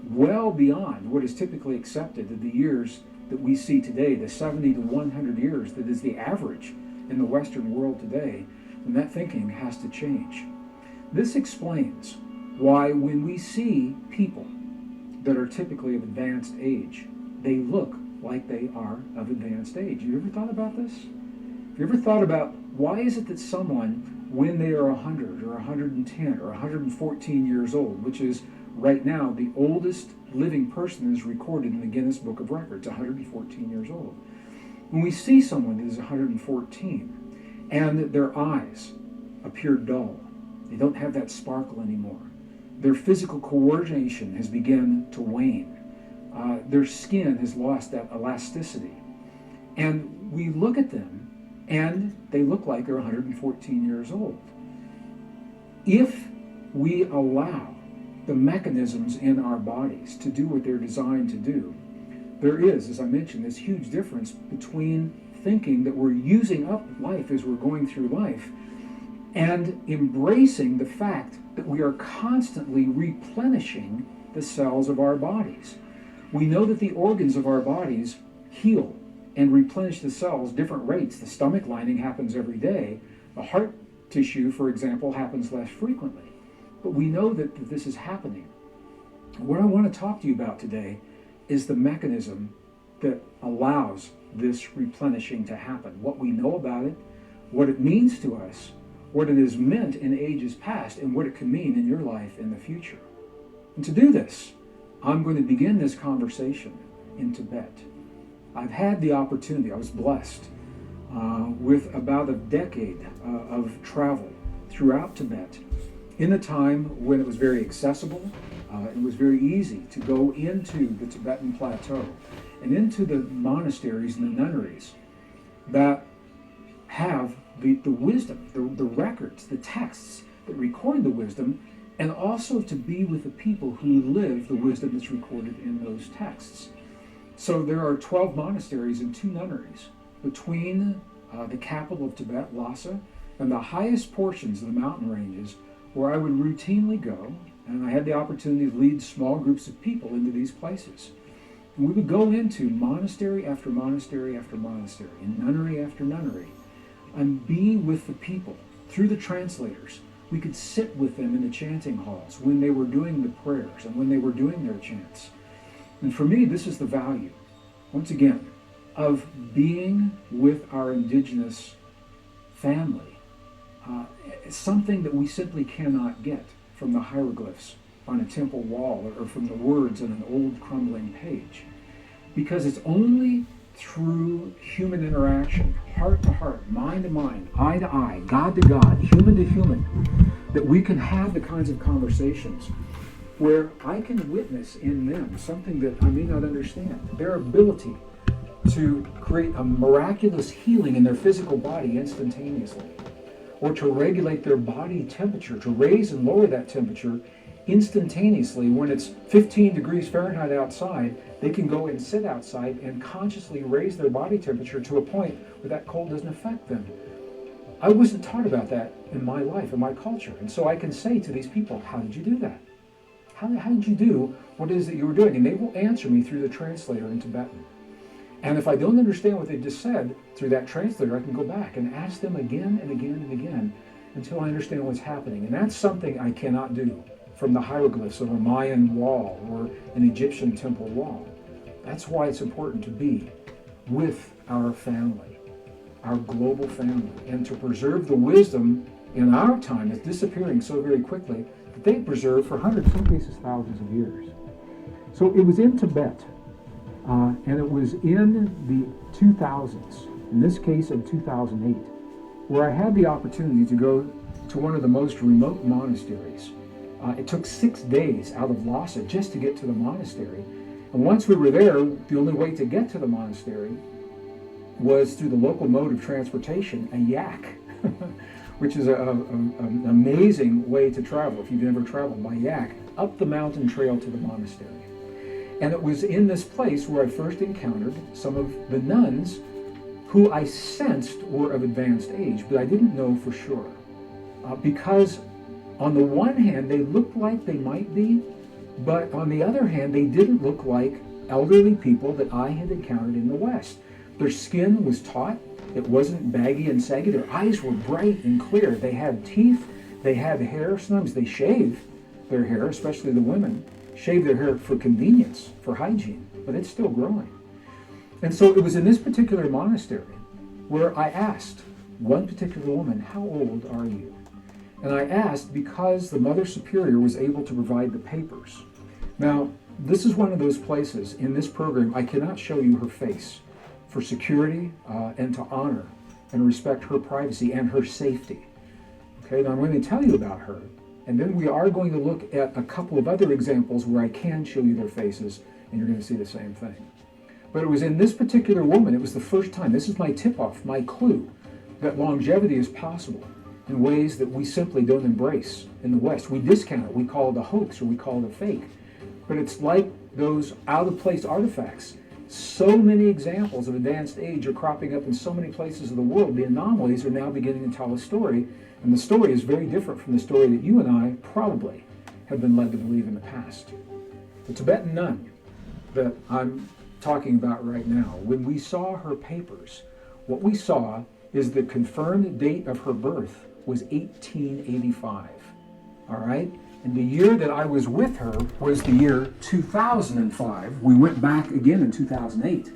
well beyond what is typically accepted of the years that we see today, the 70 to 100 years that is the average in the Western world today, then that thinking has to change. This explains why when we see people that are typically of advanced age, they look like they are of advanced age. You ever thought about this? Have you ever thought about why is it that someone, when they are 100 or 110 or 114 years old, which is right now the oldest living person that is recorded in the Guinness Book of Records, 114 years old. When we see someone that is 114 and their eyes appear dull, they don't have that sparkle anymore, their physical coordination has begun to wane, their skin has lost that elasticity, and we look at them and they look like they're 114 years old. If we allow the mechanisms in our bodies to do what they're designed to do, there is, as I mentioned, this huge difference between thinking that we're using up life as we're going through life and embracing the fact that we are constantly replenishing the cells of our bodies. We know that the organs of our bodies heal and replenish the cells different rates. The stomach lining happens every day. The heart tissue, for example, happens less frequently. But we know that this is happening. What I want to talk to you about today is the mechanism that allows this replenishing to happen. What we know about it, what it means to us, what it has meant in ages past, and what it can mean in your life in the future. And to do this, I'm going to begin this conversation in Tibet. I've had the opportunity, I was blessed with about a decade of travel throughout Tibet in a time when it was very accessible. It was very easy to go into the Tibetan plateau and into the monasteries and the nunneries that have the wisdom, the records, the texts that record the wisdom, and also to be with the people who live the wisdom that's recorded in those texts. So there are 12 monasteries and 2 nunneries between the capital of Tibet, Lhasa, and the highest portions of the mountain ranges, where I would routinely go, and I had the opportunity to lead small groups of people into these places. And we would go into monastery after monastery after monastery, and nunnery after nunnery, and be with the people through the translators. We could sit with them in the chanting halls when they were doing the prayers and when they were doing their chants. And for me, this is the value, once again, of being with our indigenous family. It's something that we simply cannot get from the hieroglyphs on a temple wall or from the words on an old crumbling page. Because it's only through human interaction, heart to heart, mind to mind, eye to eye, God to God, human to human, that we can have the kinds of conversations where I can witness in them something that I may not understand. Their ability to create a miraculous healing in their physical body instantaneously, or to regulate their body temperature, to raise and lower that temperature instantaneously, when it's 15 degrees Fahrenheit outside, they can go and sit outside and consciously raise their body temperature to a point where that cold doesn't affect them. I wasn't taught about that in my life, in my culture. And so I can say to these people, how did you do that? How did you do what it is that you were doing? And they will answer me through the translator in Tibetan. And if I don't understand what they just said through that translator, I can go back and ask them again and again and again until I understand what's happening. And that's something I cannot do from the hieroglyphs of a Mayan wall or an Egyptian temple wall. That's why it's important to be with our family, our global family, and to preserve the wisdom in our time that's disappearing so very quickly that they preserved for hundreds, some cases thousands of years. So it was in Tibet, and it was in the 2000s, in this case in 2008, where I had the opportunity to go to one of the most remote monasteries. It took 6 days out of Lhasa just to get to the monastery. And once we were there, the only way to get to the monastery was through the local mode of transportation, a yak, which is an amazing way to travel, if you've never traveled by yak, up the mountain trail to the monastery. And it was in this place where I first encountered some of the nuns who I sensed were of advanced age, but I didn't know for sure. Because on the one hand, they looked like they might be, but on the other hand, they didn't look like elderly people that I had encountered in the West. Their skin was taut. It wasn't baggy and saggy. Their eyes were bright and clear. They had teeth. They had hair. Sometimes they shave their hair, especially the women, shave their hair for convenience, for hygiene, but it's still growing. And so it was in this particular monastery where I asked one particular woman, how old are you? And I asked because the Mother Superior was able to provide the papers. Now, this is one of those places in this program I cannot show you her face for security and to honor and respect her privacy and her safety. Okay, now I'm going to tell you about her, and then we are going to look at a couple of other examples where I can show you their faces, and you're going to see the same thing. But it was in this particular woman, it was the first time, this is my tip-off, my clue, that longevity is possible in ways that we simply don't embrace in the West. We discount it, we call it a hoax, or we call it a fake. But it's like those out-of-place artifacts. So many examples of advanced age are cropping up in so many places of the world. The anomalies are now beginning to tell a story, and the story is very different from the story that you and I probably have been led to believe in the past. The Tibetan nun that I'm talking about right now, when we saw her papers, what we saw is the confirmed date of her birth was 1885. All right? And the year that I was with her was the year 2005. We went back again in 2008.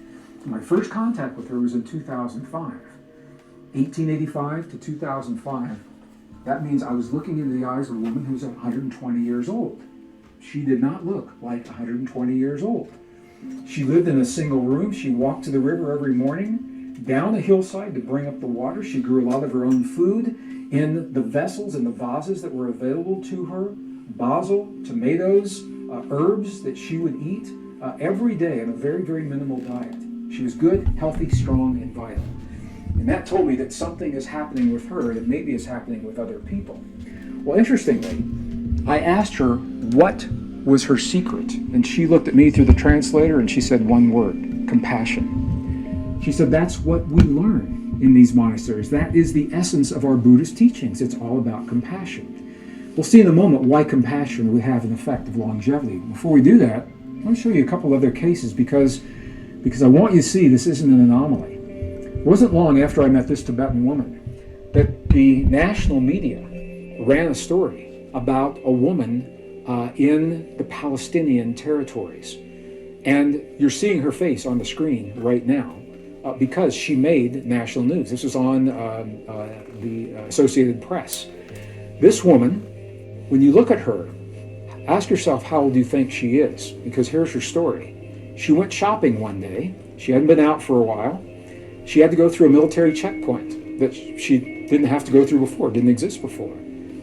My first contact with her was in 2005. 1885 to 2005. That means I was looking into the eyes of a woman who's 120 years old. She did not look like 120 years old. She lived in a single room. She walked to the river every morning, down a hillside to bring up the water. She grew a lot of her own food in the vessels and the vases that were available to her. Basil, tomatoes, herbs that she would eat every day on a very, very minimal diet. She was good, healthy, strong, and vital. And that told me that something is happening with her that maybe is happening with other people. Well, interestingly, I asked her what was her secret. And she looked at me through the translator and she said one word, compassion. She said, that's what we learn in these monasteries. That is the essence of our Buddhist teachings. It's all about compassion. We'll see in a moment why compassion would have an effect of longevity. Before we do that, I want to show you a couple other cases because I want you to see this isn't an anomaly. It wasn't long after I met this Tibetan woman that the national media ran a story about a woman in the Palestinian territories. And you're seeing her face on the screen right now because she made national news. This was on the Associated Press. This woman, when you look at her, ask yourself how old you think she is, because here's her story. She went shopping one day. She hadn't been out for a while. She had to go through a military checkpoint that she didn't have to go through before, didn't exist before.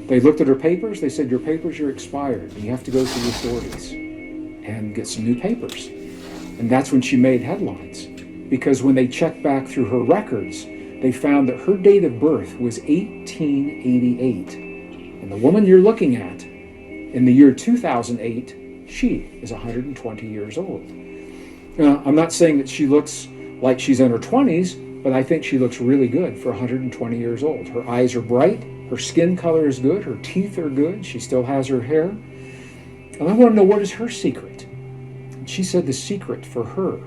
They looked at her papers. They said, your papers are expired. You have to go through the authorities and get some new papers. And that's when she made headlines, because when they checked back through her records, they found that her date of birth was 1888. And the woman you're looking at In the year 2008, she is 120 years old. Now, I'm not saying that she looks like she's in her 20s, but I think she looks really good for 120 years old. Her eyes are bright, her skin color is good, her teeth are good, she still has her hair. And I want to know, what is her secret? And she said the secret for her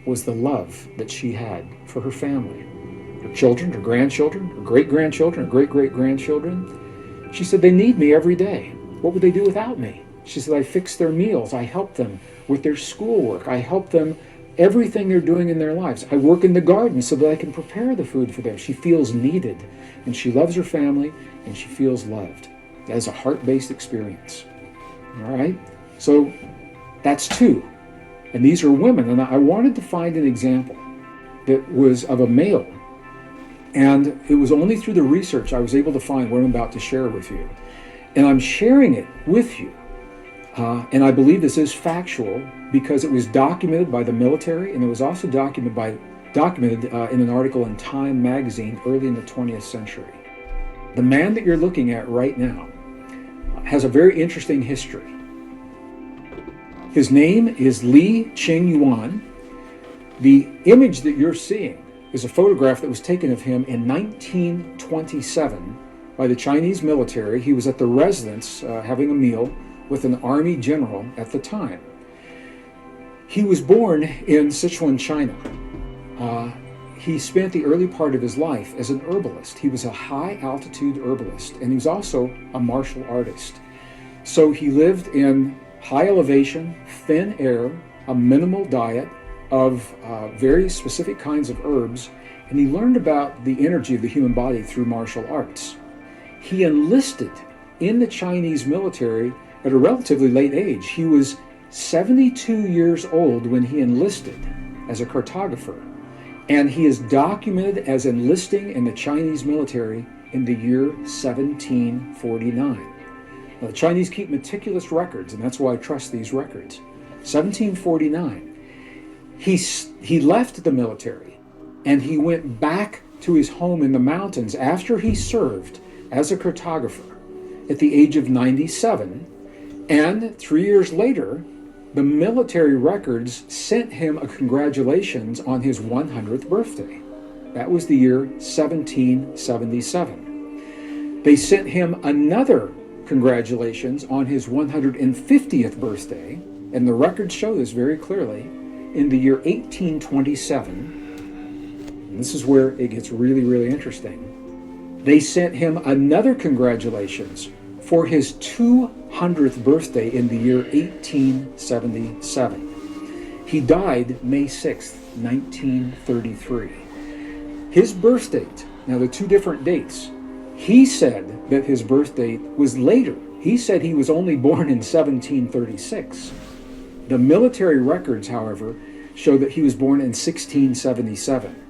was the love that she had for her family, her children, her grandchildren, her great-grandchildren, her great-great-grandchildren. She said, they need me every day. What would they do without me? She said, I fix their meals, I help them with their schoolwork, I help them everything they're doing in their lives. I work in the garden so that I can prepare the food for them. She feels needed, and she loves her family, and she feels loved. That is a heart-based experience. All right? So that's two. And these are women, and I wanted to find an example that was of a male. And it was only through the research I was able to find what I'm about to share with you. And I'm sharing it with you. And I believe this is factual because it was documented by the military, and it was also documented in an article in Time magazine early in the 20th century. The man that you're looking at right now has a very interesting history. His name is Li Qingyuan. The image that you're seeing is a photograph that was taken of him in 1927 by the Chinese military. He was at the residence having a meal with an army general at the time. He was born in Sichuan, China. He spent the early part of his life as an herbalist. He was a high-altitude herbalist, and he was also a martial artist. So he lived in high elevation, thin air, a minimal diet of very specific kinds of herbs, and he learned about the energy of the human body through martial arts. He enlisted in the Chinese military at a relatively late age. He was 72 years old when he enlisted as a cartographer, and he is documented as enlisting in the Chinese military in the year 1749. Now, the Chinese keep meticulous records, and that's why I trust these records. 1749. He left the military, and he went back to his home in the mountains after he served as a cartographer at the age of 97. And 3 years later, the military records sent him a congratulations on his 100th birthday. That was the year 1777. They sent him another congratulations on his 150th birthday, and the records show this very clearly, in the year 1827. And this is where it gets really, really interesting. They sent him another congratulations for his 200th birthday in the year 1877. He died May 6th, 1933. His birth date, now the two different dates, he said that his birth date was later. He said he was only born in 1736. The military records, however, show that he was born in 1677.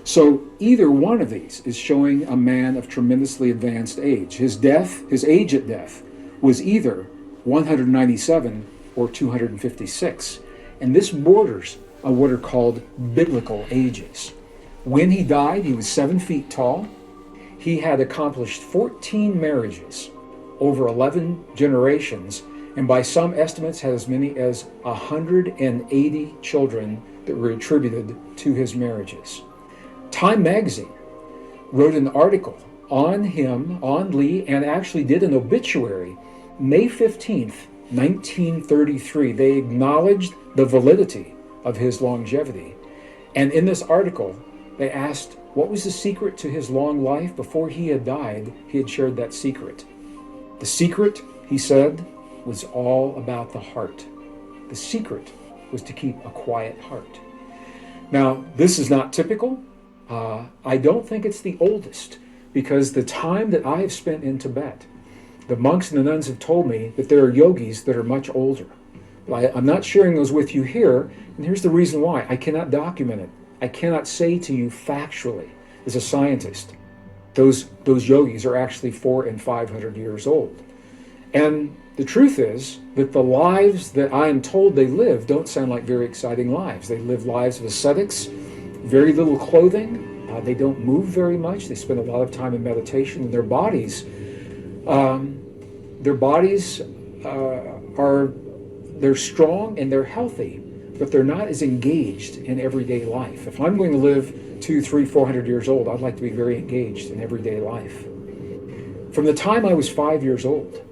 So either one of these is showing a man of tremendously advanced age. His age at death, was either 197 or 256. And this borders on what are called biblical ages. When he died, he was 7 feet tall. He had accomplished 14 marriages over 11 generations, and by some estimates had as many as 180 children that were attributed to his marriages. Time magazine wrote an article on him, on Li, and actually did an obituary May 15th, 1933. They acknowledged the validity of his longevity. And in this article, they asked, what was the secret to his long life? Before he had died, he had shared that secret. The secret, he said, was all about the heart. The secret was to keep a quiet heart. Now, this is not typical. I don't think it's the oldest, because the time that I have spent in Tibet, the monks and the nuns have told me that there are yogis that are much older. I'm not sharing those with you here, and here's the reason why. I cannot document it. I cannot say to you factually, as a scientist, those yogis are actually 400 and 500 years old. And the truth is that the lives that I am told they live don't sound like very exciting lives. They live lives of ascetics, very little clothing. They don't move very much. They spend a lot of time in meditation, and their bodies they're strong and they're healthy, but they're not as engaged in everyday life. If I'm going to live 200, 300, 400 years old, I'd like to be very engaged in everyday life. From the time I was 5 years old,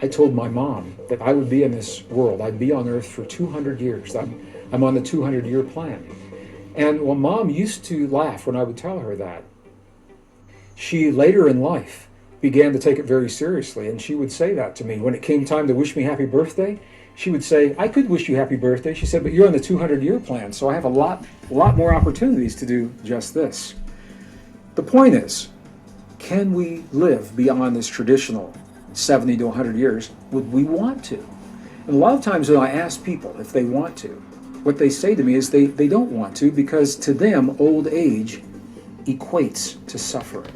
I told my mom that I would be in this world. I'd be on Earth for 200 years. I'm on the 200-year plan. And well, Mom used to laugh when I would tell her that. She later in life began to take it very seriously, and she would say that to me. When it came time to wish me happy birthday, she would say, I could wish you happy birthday. She said, but you're on the 200-year plan, so I have a lot more opportunities to do just this. The point is, can we live beyond this traditional 70 to 100 years? Would we want to? And a lot of times when I ask people if they want to, what they say to me is they don't want to, because to them, old age equates to suffering.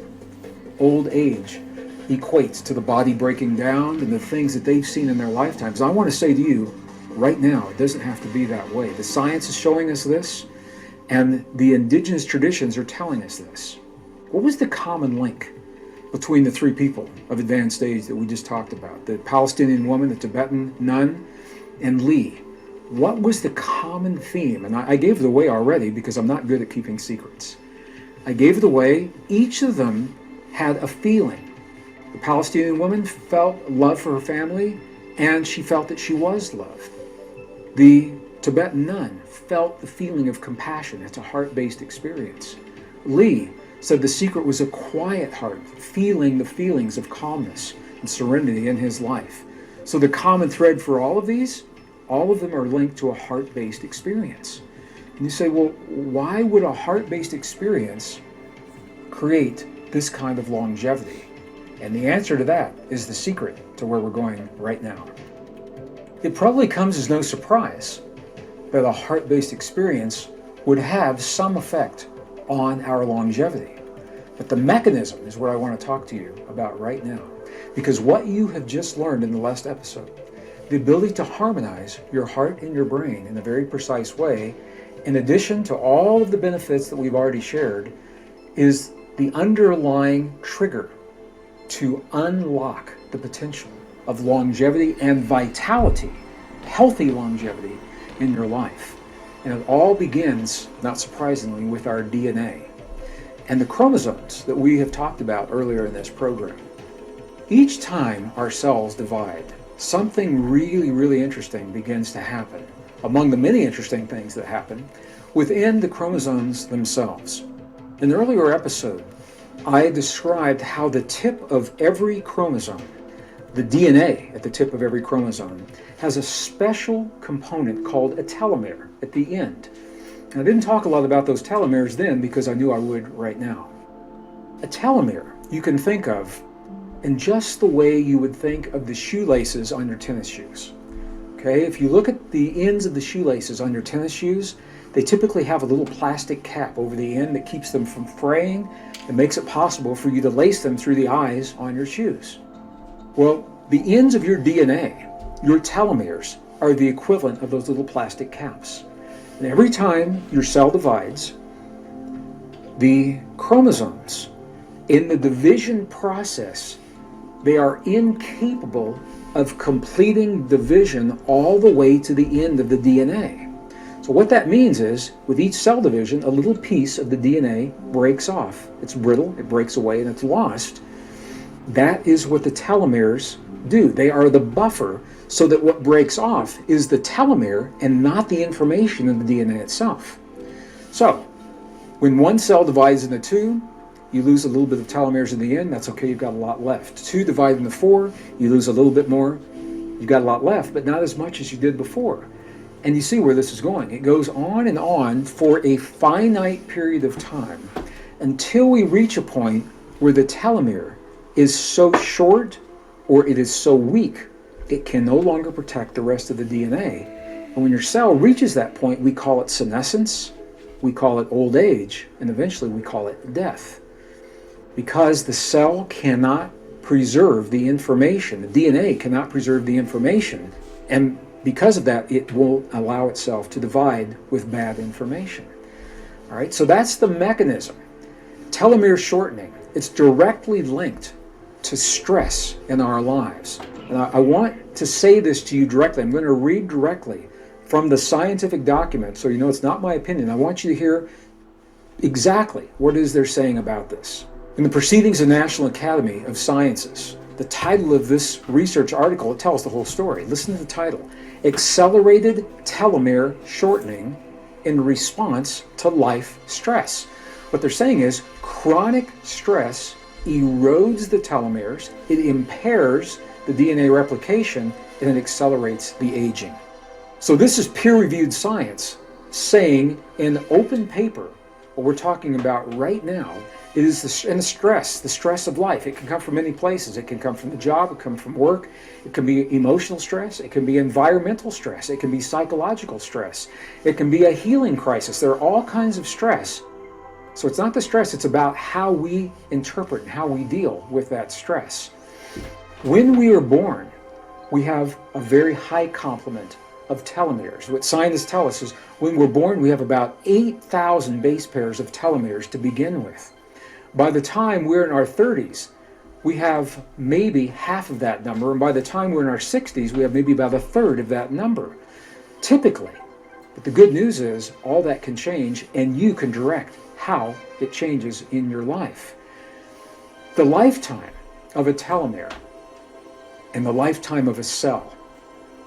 Old age equates to the body breaking down and the things that they've seen in their lifetimes. I want to say to you, right now, it doesn't have to be that way. The science is showing us this, and the indigenous traditions are telling us this. What was the common link between the three people of advanced age that we just talked about? The Palestinian woman, the Tibetan nun, and Lee. What was the common theme? And I gave it away already because I'm not good at keeping secrets. I gave it away. Each of them had a feeling. The Palestinian woman felt love for her family, and she felt that she was loved. The Tibetan nun felt the feeling of compassion. It's a heart-based experience. Lee said the secret was a quiet heart, feeling the feelings of calmness and serenity in his life. So the common thread for all of these, all of them are linked to a heart-based experience. And you say, well, why would a heart-based experience create this kind of longevity? And the answer to that is the secret to where we're going right now. It probably comes as no surprise that a heart-based experience would have some effect on our longevity. But the mechanism is what I want to talk to you about right now. Because what you have just learned in the last episode, the ability to harmonize your heart and your brain in a very precise way, in addition to all of the benefits that we've already shared, is the underlying trigger to unlock the potential of longevity and vitality, healthy longevity in your life. And it all begins, not surprisingly, with our DNA and the chromosomes that we have talked about earlier in this program. Each time our cells divide, something really, really interesting begins to happen. Among the many interesting things that happen within the chromosomes themselves. In an earlier episode, I described how the tip of every chromosome, the DNA at the tip of every chromosome, has a special component called a telomere at the end. And I didn't talk a lot about those telomeres then because I knew I would right now. A telomere you can think of in just the way you would think of the shoelaces on your tennis shoes. Okay, if you look at the ends of the shoelaces on your tennis shoes, they typically have a little plastic cap over the end that keeps them from fraying and makes it possible for you to lace them through the eyes on your shoes. Well, the ends of your DNA, your telomeres, are the equivalent of those little plastic caps. And every time your cell divides, the chromosomes in the division process, they are incapable of completing division all the way to the end of the DNA. So what that means is, with each cell division, a little piece of the DNA breaks off. It's brittle, it breaks away, and it's lost. That is what the telomeres do. They are the buffer so that what breaks off is the telomere and not the information in the DNA itself. So, when one cell divides into two, you lose a little bit of telomeres in the end. That's okay, you've got a lot left. Two divide into four, you lose a little bit more. You've got a lot left, but not as much as you did before. And you see where this is going. It goes on and on for a finite period of time until we reach a point where the telomere is so short or it is so weak, it can no longer protect the rest of the DNA. And when your cell reaches that point, we call it senescence, we call it old age, and eventually we call it death. Because the cell cannot preserve the information, the DNA cannot preserve the information, and because of that, it will allow itself to divide with bad information. All right, so that's the mechanism. Telomere shortening, it's directly linked to stress in our lives. And I want to say this to you directly. I'm going to read directly from the scientific document, so you know it's not my opinion. I want you to hear exactly what it is they're saying about this. In the Proceedings of the National Academy of Sciences, the title of this research article, it tells the whole story. Listen to the title: Accelerated Telomere Shortening in Response to Life Stress. What they're saying is chronic stress erodes the telomeres, it impairs the DNA replication, and it accelerates the aging. So this is peer-reviewed science saying in open paper what we're talking about right now. It is the stress of life. It can come from many places. It can come from the job, it can come from work, it can be emotional stress, it can be environmental stress, it can be psychological stress, it can be a healing crisis. There are all kinds of stress. So it's not the stress, it's about how we interpret and how we deal with that stress. When we are born, we have a very high complement of telomeres. What scientists tell us is when we're born, we have about 8,000 base pairs of telomeres to begin with. By the time we're in our 30s, we have maybe half of that number, and by the time we're in our 60s, we have maybe about a third of that number, typically. But the good news is all that can change, and you can direct how it changes in your life. The lifetime of a telomere and the lifetime of a cell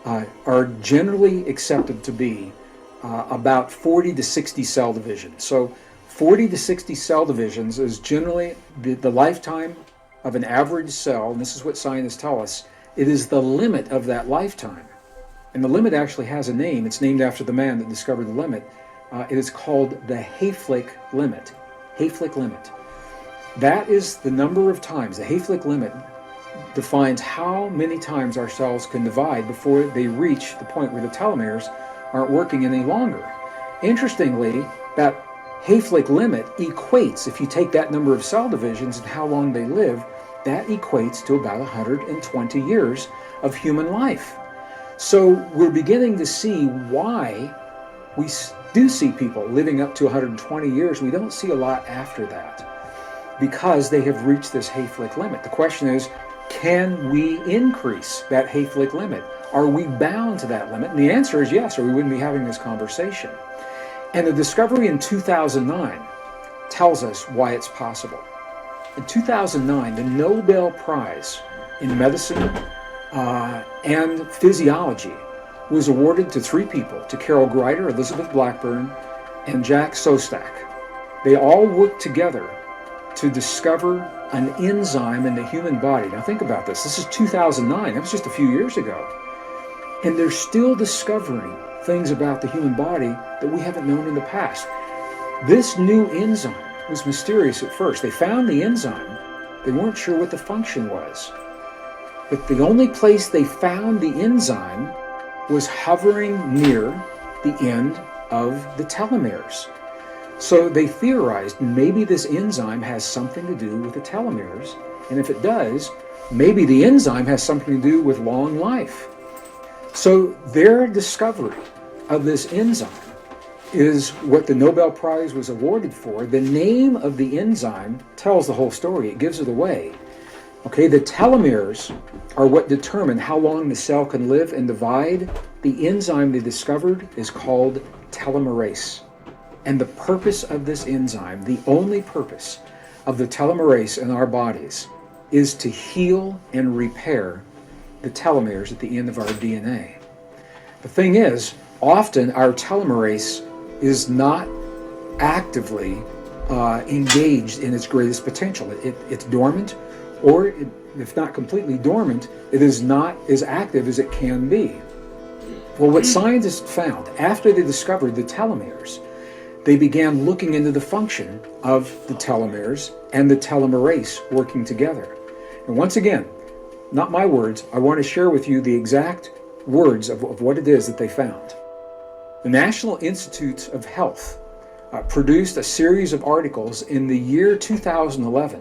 are generally accepted to be about 40 to 60 cell divisions. So 40 to 60 cell divisions is generally the lifetime of an average cell, and this is what scientists tell us. It is the limit of that lifetime. And the limit actually has a name. It's named after the man that discovered the limit. It is called the Hayflick limit. Hayflick limit. That is the number of times. The Hayflick limit defines how many times our cells can divide before they reach the point where the telomeres aren't working any longer. Interestingly, that Hayflick limit equates, if you take that number of cell divisions and how long they live, that equates to about 120 years of human life. So we're beginning to see why we do see people living up to 120 years. We don't see a lot after that because they have reached this Hayflick limit. The question is, can we increase that Hayflick limit? Are we bound to that limit? And the answer is yes, or we wouldn't be having this conversation. And the discovery in 2009 tells us why it's possible. In 2009, the Nobel Prize in Medicine and Physiology was awarded to three people, to Carol Greider, Elizabeth Blackburn, and Jack Szostak. They all worked together to discover an enzyme in the human body. Now think about this. This is 2009. That was just a few years ago. And they're still discovering things about the human body that we haven't known in the past. This new enzyme was mysterious at first. They found the enzyme. They weren't sure what the function was. But the only place they found the enzyme was hovering near the end of the telomeres. So they theorized maybe this enzyme has something to do with the telomeres, and if it does, maybe the enzyme has something to do with long life. So their discovery of this enzyme is what the Nobel Prize was awarded for. The name of the enzyme tells the whole story. It gives it away. Okay, the telomeres are what determine how long the cell can live and divide. The enzyme they discovered is called telomerase. And the purpose of this enzyme, the only purpose of the telomerase in our bodies, is to heal and repair the telomeres at the end of our DNA. The thing is, often our telomerase is not actively engaged in its greatest potential. It's dormant, or if not completely dormant, it is not as active as it can be. Well, what scientists found after they discovered the telomeres, they began looking into the function of the telomeres and the telomerase working together. And once again, not my words, I want to share with you the exact words of what it is that they found. The National Institutes of Health produced a series of articles in the year 2011.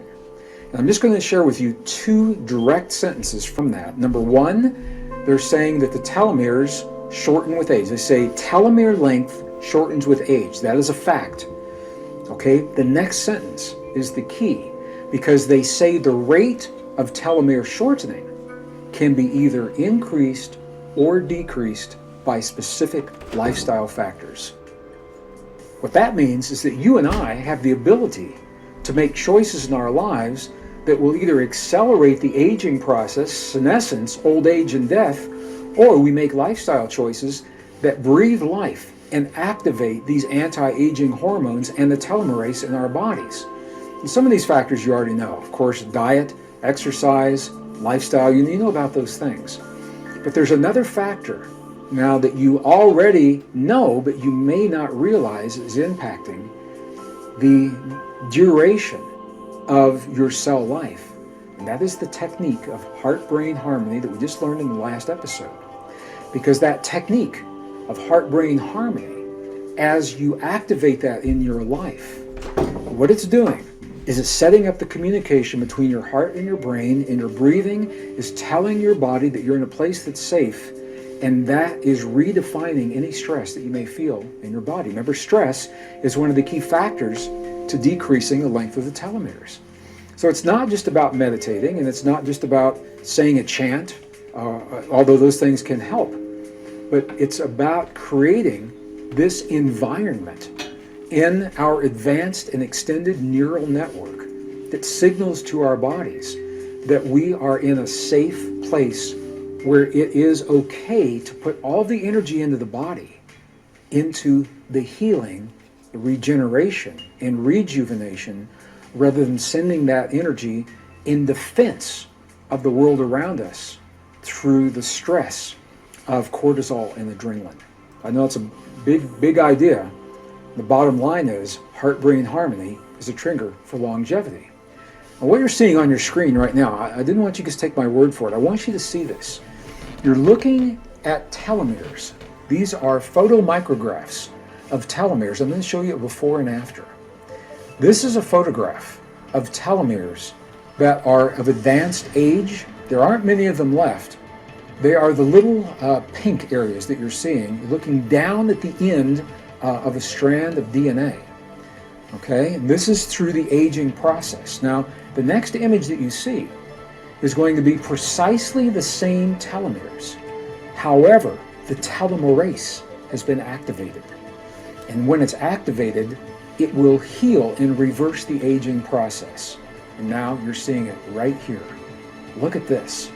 And I'm just going to share with you two direct sentences from that. Number one, they're saying that the telomeres shorten with age. They say telomere length shortens with age. That is a fact. Okay, the next sentence is the key, because they say the rate of telomere shortening can be either increased or decreased by specific lifestyle factors. What that means is that you and I have the ability to make choices in our lives that will either accelerate the aging process, senescence, old age and death, or we make lifestyle choices that breathe life and activate these anti-aging hormones and the telomerase in our bodies. And some of these factors you already know. Of course, diet, exercise, lifestyle, you know about those things. But there's another factor now that you already know, but you may not realize is impacting the duration of your cell life. And that is the technique of heart-brain harmony that we just learned in the last episode. Because that technique of heart-brain harmony, as you activate that in your life, what it's doing is it's setting up the communication between your heart and your brain, and your breathing is telling your body that you're in a place that's safe, and that is redefining any stress that you may feel in your body. Remember, stress is one of the key factors to decreasing the length of the telomeres. So it's not just about meditating, and it's not just about saying a chant, although those things can help, but it's about creating this environment in our advanced and extended neural network that signals to our bodies that we are in a safe place where it is okay to put all the energy into the body, into the healing, the regeneration, and rejuvenation, rather than sending that energy in defense of the world around us through the stress of cortisol and adrenaline. I know it's a big idea. The bottom line is heart-brain harmony is a trigger for longevity. And what you're seeing on your screen right now, I didn't want you to just take my word for it. I want you to see this. You're looking at telomeres. These are photomicrographs of telomeres. I'm going to show you a before and after. This is a photograph of telomeres that are of advanced age. There aren't many of them left. They are the little pink areas that you're seeing. You're looking down at the end of a strand of DNA. Okay, and this is through the aging process. Now, the next image that you see is going to be precisely the same telomeres. However, the telomerase has been activated. And when it's activated, it will heal and reverse the aging process. And now you're seeing it right here. Look at this.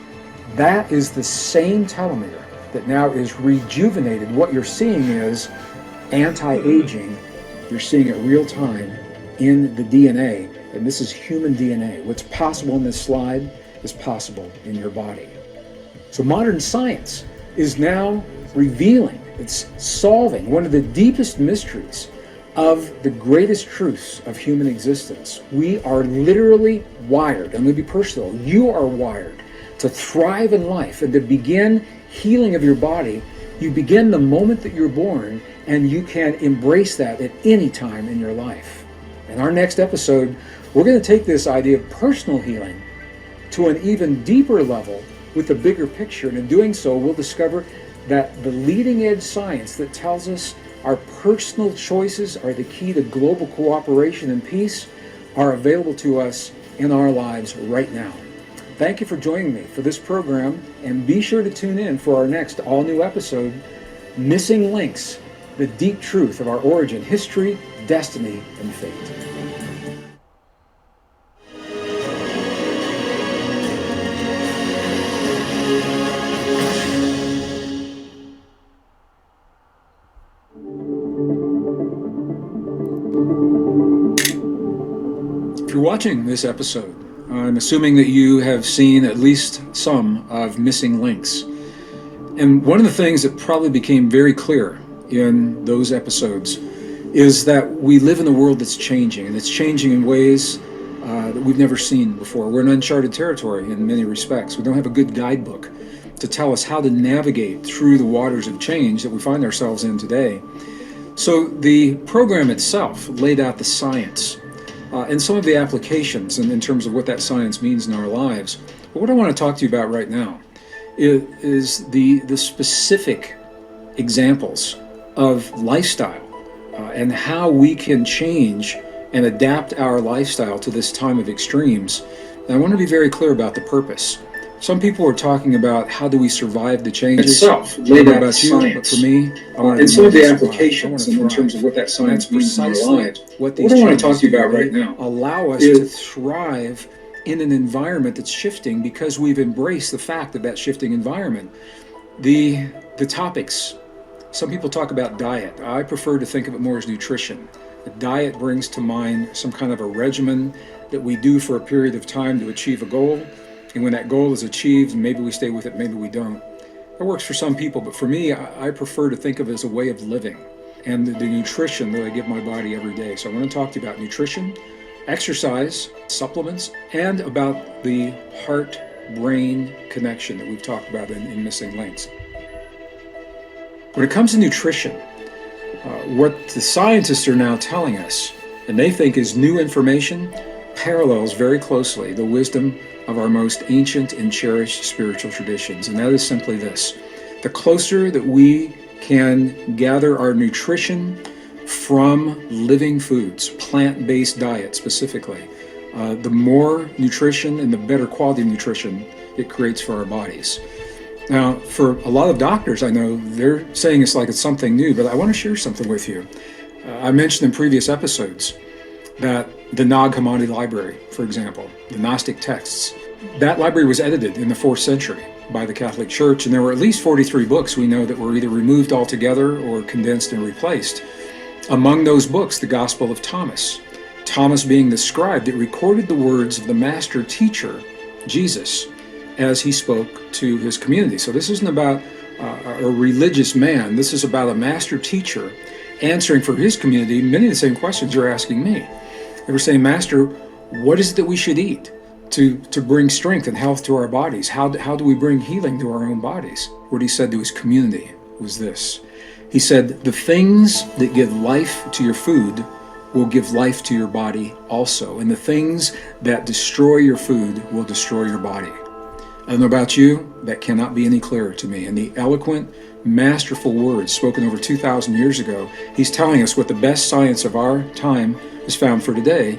That is the same telomere that now is rejuvenated. What you're seeing is anti-aging. You're seeing it real time in the DNA, and this is human DNA. What's possible in this slide is possible in your body. So modern science is now revealing, it's solving one of the deepest mysteries of the greatest truths of human existence. We are literally wired, I'm going to be personal, you are wired to thrive in life and to begin healing of your body. You begin the moment that you're born, and you can embrace that at any time in your life. In our next episode, we're going to take this idea of personal healing to an even deeper level with a bigger picture. And in doing so, we'll discover that the leading edge science that tells us our personal choices are the key to global cooperation and peace are available to us in our lives right now. Thank you for joining me for this program, and be sure to tune in for our next all-new episode, Missing Links, the deep truth of our origin, history, destiny, and fate. If you're watching this episode, I'm assuming that you have seen at least some of Missing Links. And one of the things that probably became very clear in those episodes is that we live in a world that's changing, and it's changing in ways that we've never seen before. We're in uncharted territory in many respects. We don't have a good guidebook to tell us how to navigate through the waters of change that we find ourselves in today. So the program itself laid out the science and some of the applications in terms of what that science means in our lives. But what I want to talk to you about right now is the specific examples of lifestyle and how we can change and adapt our lifestyle to this time of extremes. And I want to be very clear about the purpose. Some people are talking about how do we survive the changes. Itself, I laid don't know out about you, but science. for me, I want to And some of the survive. applications I wanna in terms thrive. of what that science That's means in our precisely lives. what these What I want to changes talk to you do. about right They now allow us is to thrive in an environment that's shifting because we've embraced the fact of that shifting environment. The topics. Some people talk about diet. I prefer to think of it more as nutrition. A diet brings to mind some kind of a regimen that we do for a period of time to achieve a goal. And when that goal is achieved, maybe we stay with it, maybe we don't. That works for some people, but for me, I prefer to think of it as a way of living and the nutrition that I give my body every day. So I want to talk to you about nutrition, exercise, supplements, and about the heart-brain connection that we've talked about in Missing Links. When it comes to nutrition, what the scientists are now telling us, and they think is new information, parallels very closely the wisdom of our most ancient and cherished spiritual traditions. And that is simply this: the closer that we can gather our nutrition from living foods, plant-based diet specifically, the more nutrition and the better quality of nutrition it creates for our bodies. Now, for a lot of doctors I know, they're saying it's like it's something new, but I want to share something with you. I mentioned in previous episodes that the Nag Hammadi Library, for example, the Gnostic texts, that library was edited in the 4th century by the Catholic Church, and there were at least 43 books we know that were either removed altogether or condensed and replaced. Among those books, the Gospel of Thomas, Thomas being the scribe that recorded the words of the master teacher, Jesus, as he spoke to his community. So this isn't about a religious man. This is about a master teacher answering for his community many of the same questions you're asking me. They were saying, Master, what is it that we should eat to bring strength and health to our bodies? How do we bring healing to our own bodies? What he said to his community was this. He said, the things that give life to your food will give life to your body also. And the things that destroy your food will destroy your body. I don't know about you, that cannot be any clearer to me. And the eloquent, masterful words spoken over 2,000 years ago, he's telling us what the best science of our time has found for today,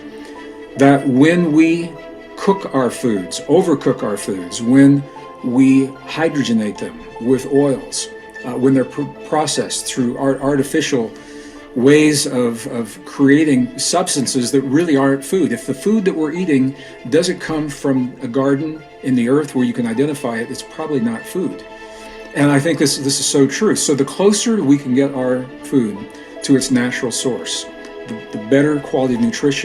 that when we cook our foods, overcook our foods, when we hydrogenate them with oils, when they're processed through artificial ways of creating substances that really aren't food. If the food that we're eating doesn't come from a garden in the earth where you can identify it, it's probably not food. And I think this is so true. So the closer we can get our food to its natural source, the better quality of nutrition